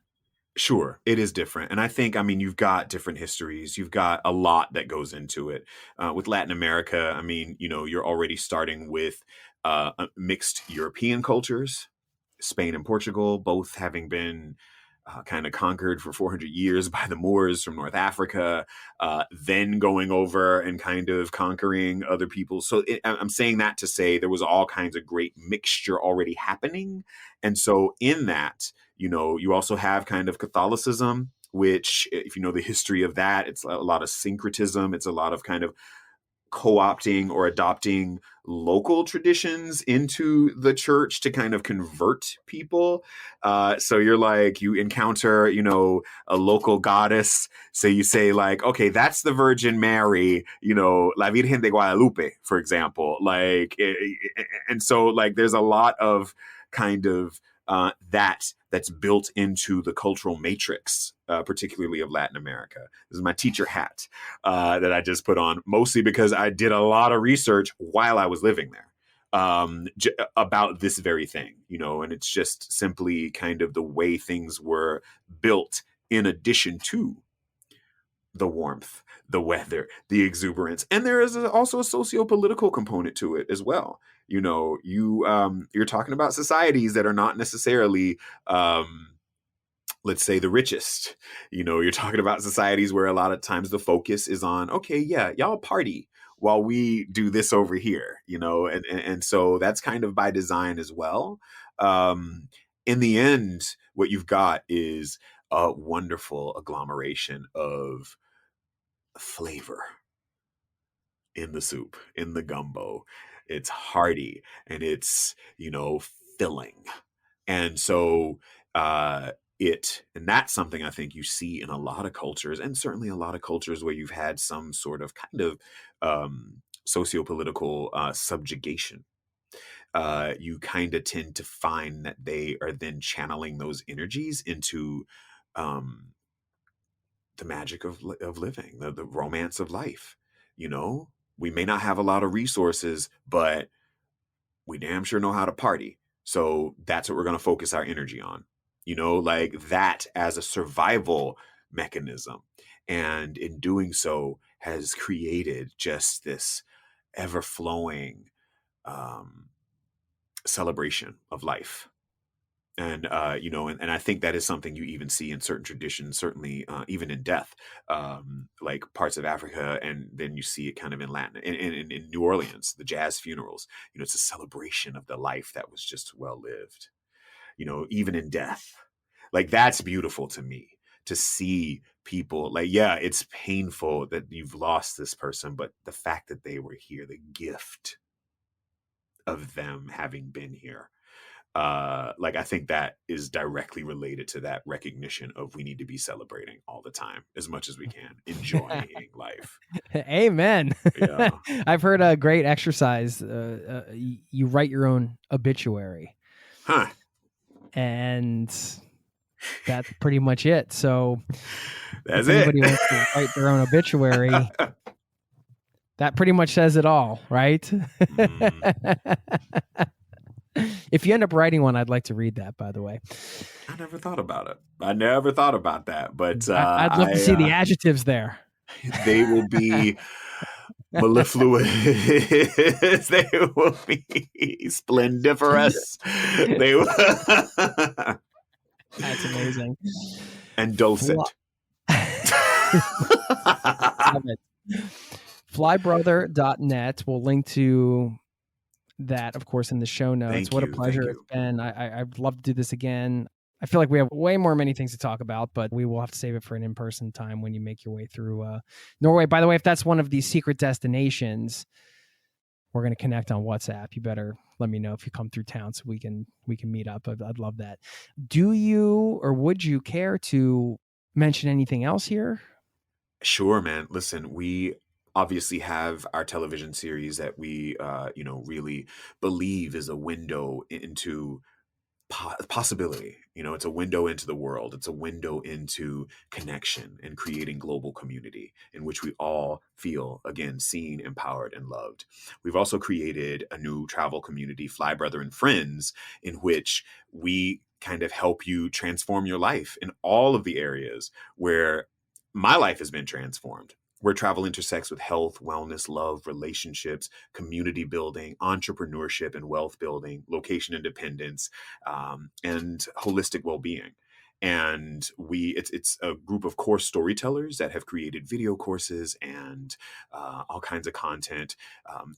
S2: Sure, it is different. And I think, I mean, you've got different histories. You've got a lot that goes into it. With Latin America, I mean, you're already starting with mixed European cultures, Spain and Portugal, both having been kind of conquered for 400 years by the Moors from North Africa, then going over and kind of conquering other people. So I'm saying that to say there was all kinds of great mixture already happening. And so in that, you also have kind of Catholicism, which, if you know the history of that, it's a lot of syncretism. It's a lot of kind of co-opting or adopting local traditions into the church to kind of convert people. So you're like, you encounter, a local goddess. So you say like, okay, that's the Virgin Mary, La Virgen de Guadalupe, for example. Like, and so like, there's a lot of kind of that's built into the cultural matrix, particularly of Latin America. This is my teacher hat that I just put on, mostly because I did a lot of research while I was living there about this very thing, and it's just simply kind of the way things were built in addition to the warmth, the weather, the exuberance. And there is also a socio-political component to it as well. You're talking about societies that are not necessarily, let's say, the richest. You're talking about societies where a lot of times the focus is on, okay, yeah, y'all party while we do this over here, and so that's kind of by design as well. In the end, what you've got is a wonderful agglomeration of flavor in the soup, in the gumbo. It's hearty and it's, filling. And so and that's something I think you see in a lot of cultures, and certainly a lot of cultures where you've had some sort of kind of socio-political subjugation. You kind of tend to find that they are then channeling those energies into the magic of living, the romance of life. We may not have a lot of resources, but we damn sure know how to party. So that's what we're going to focus our energy on, like that as a survival mechanism. And in doing so has created just this ever flowing celebration of life. And, and I think that is something you even see in certain traditions, certainly even in death, like parts of Africa. And then you see it kind of in Latin, in New Orleans, the jazz funerals. It's a celebration of the life that was just well lived, even in death. Like, that's beautiful to me, to see people like, yeah, it's painful that you've lost this person, but the fact that they were here, the gift of them having been here. Like, I think that is directly related to that recognition of we need to be celebrating all the time as much as we can, enjoying life.
S1: Amen.
S2: Yeah.
S1: I've heard a great exercise. You write your own obituary.
S2: Huh.
S1: And that's pretty much it. So
S2: that's
S1: if anybody wants to write their own obituary, that pretty much says it all, right? If you end up writing one, I'd like to read that, by the way.
S2: I never thought about it. I never thought about that, but
S1: I'd love to see the adjectives there.
S2: They will be mellifluous. They will be splendiferous. They will.
S1: That's amazing.
S2: And dulcet.
S1: Flybrother.net. We'll link to that, of course, in the show notes. What a pleasure it's been. I'd love to do this again. I feel like we have many things to talk about, but we will have to save it for an in-person time when you make your way through Norway. By the way, if that's one of these secret destinations, we're going to connect on WhatsApp. You better let me know if you come through town so we can meet up. I'd love that. Do you, or would you care to mention anything else here?
S2: Sure, man. Listen, we obviously have our television series that we, really believe is a window into possibility. It's a window into the world. It's a window into connection and creating global community in which we all feel, again, seen, empowered, and loved. We've also created a new travel community, Fly Brother and Friends, in which we kind of help you transform your life in all of the areas where my life has been transformed, where travel intersects with health, wellness, love, relationships, community building, entrepreneurship and wealth building, location independence, and holistic well-being. And it's a group of course storytellers that have created video courses and all kinds of content,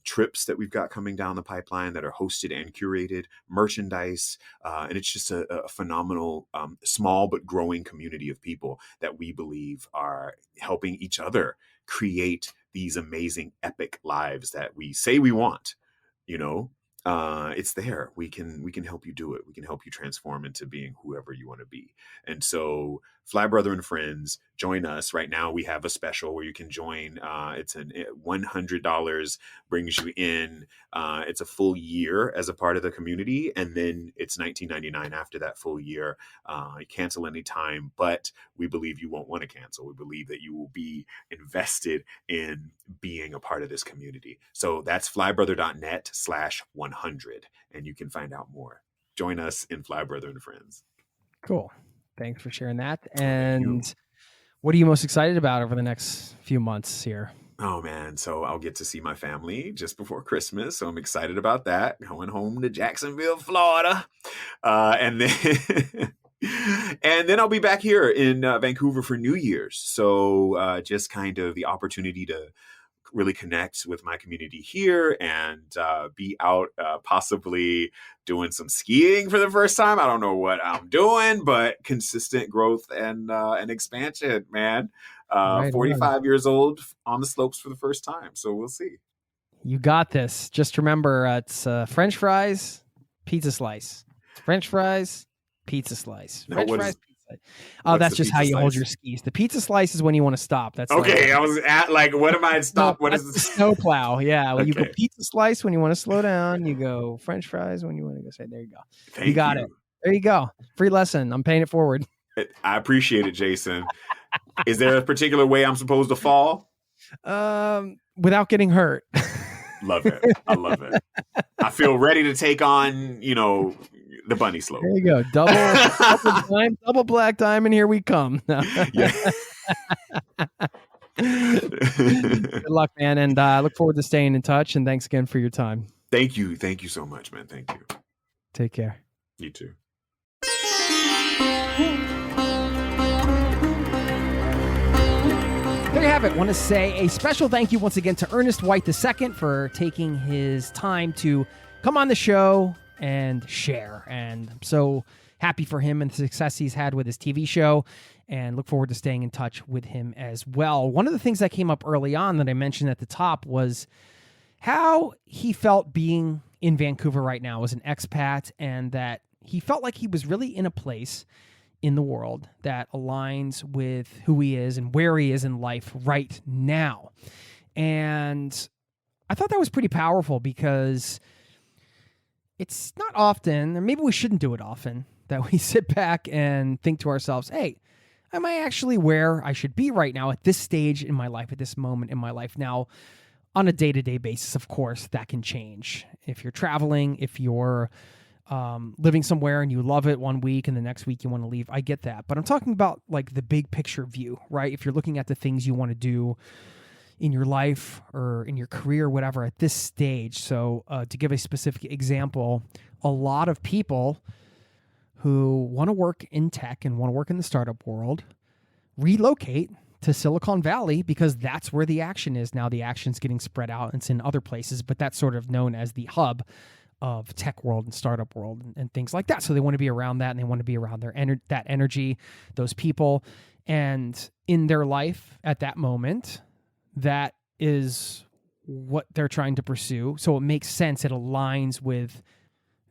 S2: trips that we've got coming down the pipeline that are hosted and curated, merchandise. And it's just a phenomenal, small but growing community of people that we believe are helping each other create these amazing, epic lives that we say we want. It's there. We can help you do it. We can help you transform into being whoever you want to be. And so Fly Brother and Friends, join us. Right now we have a special where you can join. It's $100 brings you in. It's a full year as a part of the community. And then it's $19.99 after that full year. You cancel anytime, but we believe you won't want to cancel. We believe that you will be invested in being a part of this community. So that's flybrother.net/100. And you can find out more. Join us in Fly Brother and Friends.
S1: Cool. Thanks for sharing that. And what are you most excited about over the next few months here?
S2: Oh man, so I'll get to see my family just before Christmas, so I'm excited about that. Going home to Jacksonville, Florida, and then and then I'll be back here in Vancouver for New Year's. So just kind of the opportunity to really connect with my community here and be out possibly doing some skiing for the first time. I don't know what I'm doing, but consistent growth and expansion, man.
S1: Right
S2: 45 years old on the slopes for the first time. So we'll see.
S1: You got this. Just remember, it's French fries, pizza slice. French fries, pizza slice. French fries, pizza. Oh, that's just how you hold your skis. The pizza slice is when you want to stop. That's
S2: okay. I was at what am I stop?
S1: No,
S2: what is
S1: the snow plow? Yeah. Well,
S2: okay.
S1: You go pizza slice when you want to slow down. You go French fries when you want to go say, there you go.
S2: Thank
S1: you got it. There you go. Free lesson. I'm paying it forward.
S2: I appreciate it, Jason. Is there a particular way I'm supposed to fall?
S1: Without getting hurt.
S2: Love it. I love it. I feel ready to take on, the bunny slope.
S1: There you go. Double black diamond. Here we come.
S2: Yeah.
S1: Good luck, man. And I look forward to staying in touch. And thanks again for your time.
S2: Thank you. Thank you so much, man. Thank you.
S1: Take care.
S2: You too.
S1: There you have it. Want to say a special thank you once again to Ernest White II for taking his time to come on the show and share. And I'm so happy for him and the success he's had with his TV show, and look forward to staying in touch with him as well. One of the things that came up early on that I mentioned at the top was how he felt being in Vancouver right now as an expat, and that he felt like he was really in a place in the world that aligns with who he is and where he is in life right now. And I thought that was pretty powerful, because it's not often, or maybe we shouldn't do it often, that we sit back and think to ourselves, hey, am I actually where I should be right now at this stage in my life, at this moment in my life? Now, on a day-to-day basis, of course, that can change. If you're traveling, if you're living somewhere and you love it one week and the next week you want to leave, I get that. But I'm talking about like the big picture view, right? If you're looking at the things you want to do in your life or in your career, whatever, at this stage. So to give a specific example, a lot of people who want to work in tech and want to work in the startup world relocate to Silicon Valley, because that's where the action is. Now the action's getting spread out. It's in other places, but that's sort of known as the hub of tech world and startup world and things like that. So they want to be around that, and they want to be around that energy, those people. And in their life at that moment, that is what they're trying to pursue. So it makes sense. It aligns with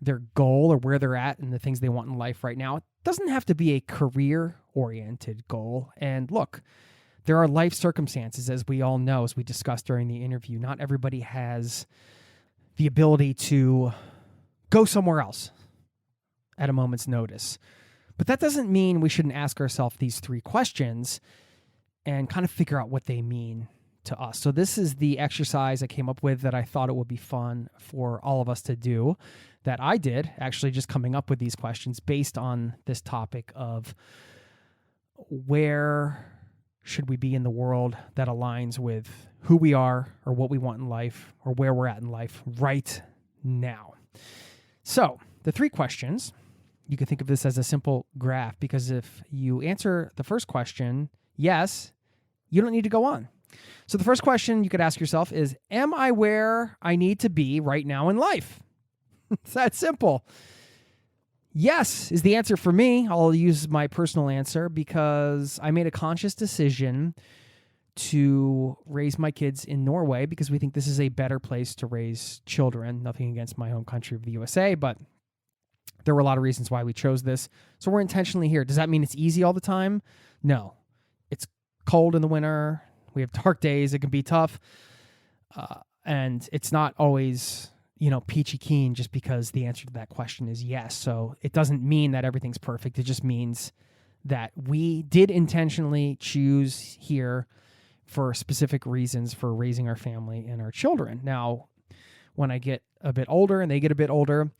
S1: their goal or where they're at and the things they want in life right now. It doesn't have to be a career-oriented goal. And look, there are life circumstances, as we all know, as we discussed during the interview. Not everybody has the ability to go somewhere else. at a moment's notice. But that doesn't mean we shouldn't ask ourselves these 3 questions and kind of figure out what they mean to us. So this is the exercise I came up with that I thought it would be fun for all of us to do, that I did, actually just coming up with these questions based on this topic of where should we be in the world that aligns with who we are or what we want in life or where we're at in life right now. So the 3 questions, you can think of this as a simple graph, because if you answer the first question, yes, you don't need to go on. So the first question you could ask yourself is, am I where I need to be right now in life? It's that simple. Yes is the answer for me. I'll use my personal answer because I made a conscious decision to raise my kids in Norway because we think this is a better place to raise children. Nothing against my home country of the USA, but there were a lot of reasons why we chose this. So we're intentionally here. Does that mean it's easy all the time? No. It's cold in the winter. We have dark days. It can be tough. And it's not always, peachy keen just because the answer to that question is yes. So it doesn't mean that everything's perfect. It just means that we did intentionally choose here for specific reasons for raising our family and our children. Now, when I get a bit older and they get a bit older,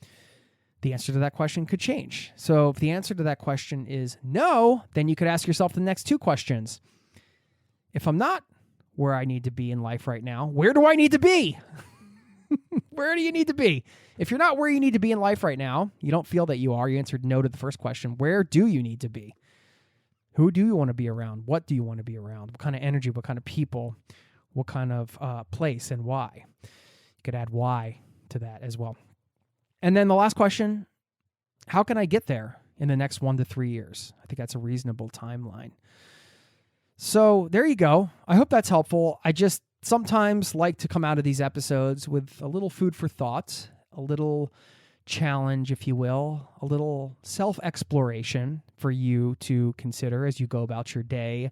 S1: the answer to that question could change. So if the answer to that question is no, then you could ask yourself the next 2 questions. If I'm not where I need to be in life right now, where do I need to be? Where do you need to be? If you're not where you need to be in life right now, you don't feel that you are, you answered no to the first question. Where do you need to be? Who do you want to be around? What do you want to be around? What kind of energy? What kind of people? What kind of place and why? You could add why to that as well. And then the last question, how can I get there in the next 1 to 3 years? I think that's a reasonable timeline. So there you go. I hope that's helpful. I just sometimes like to come out of these episodes with a little food for thought, a little challenge, if you will, a little self-exploration for you to consider as you go about your day.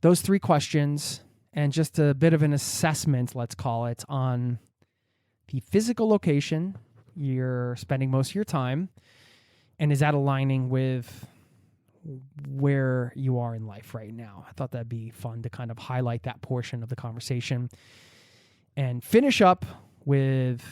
S1: Those 3 questions and just a bit of an assessment, let's call it, on the physical location you're spending most of your time, and is that aligning with where you are in life right now? I thought that'd be fun to kind of highlight that portion of the conversation and finish up with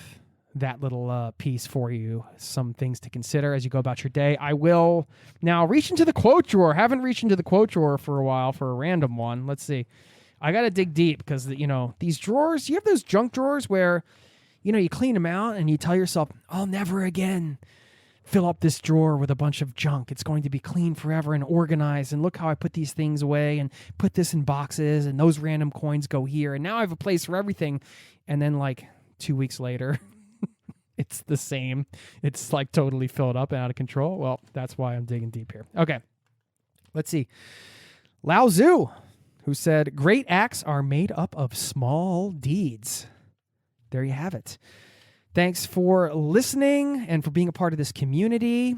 S1: that little piece for you, some things to consider as you go about your day. I will now reach into the quote drawer. Haven't reached into the quote drawer for a while for a random one. Let's see. I got to dig deep because, these drawers, you have those junk drawers where, you clean them out and you tell yourself, I'll never again fill up this drawer with a bunch of junk. It's going to be clean forever and organized. And look how I put these things away and put this in boxes and those random coins go here. And now I have a place for everything. And then 2 weeks later, it's the same. It's totally filled up and out of control. Well, that's why I'm digging deep here. Okay. Let's see. Lao Tzu, who said, great acts are made up of small deeds. There you have it. Thanks for listening and for being a part of this community.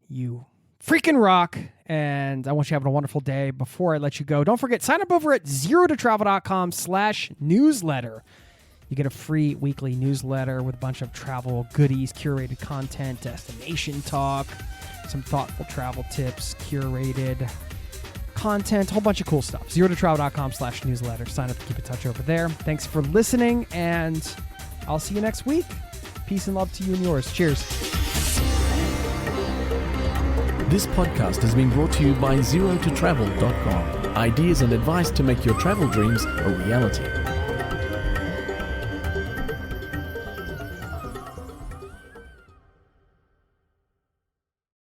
S1: You freaking rock, and I want you having a wonderful day. Before I let you go, don't forget, sign up over at zerototravel.com/newsletter. You get a free weekly newsletter with a bunch of travel goodies, curated content, destination talk, some thoughtful travel tips, curated content, a whole bunch of cool stuff. zerototravel.com/newsletter. Sign up to keep in touch over there. Thanks for listening, and I'll see you next week. Peace and love to you and yours. Cheers.
S3: This podcast has been brought to you by zerototravel.com. Ideas and advice to make your travel dreams a reality.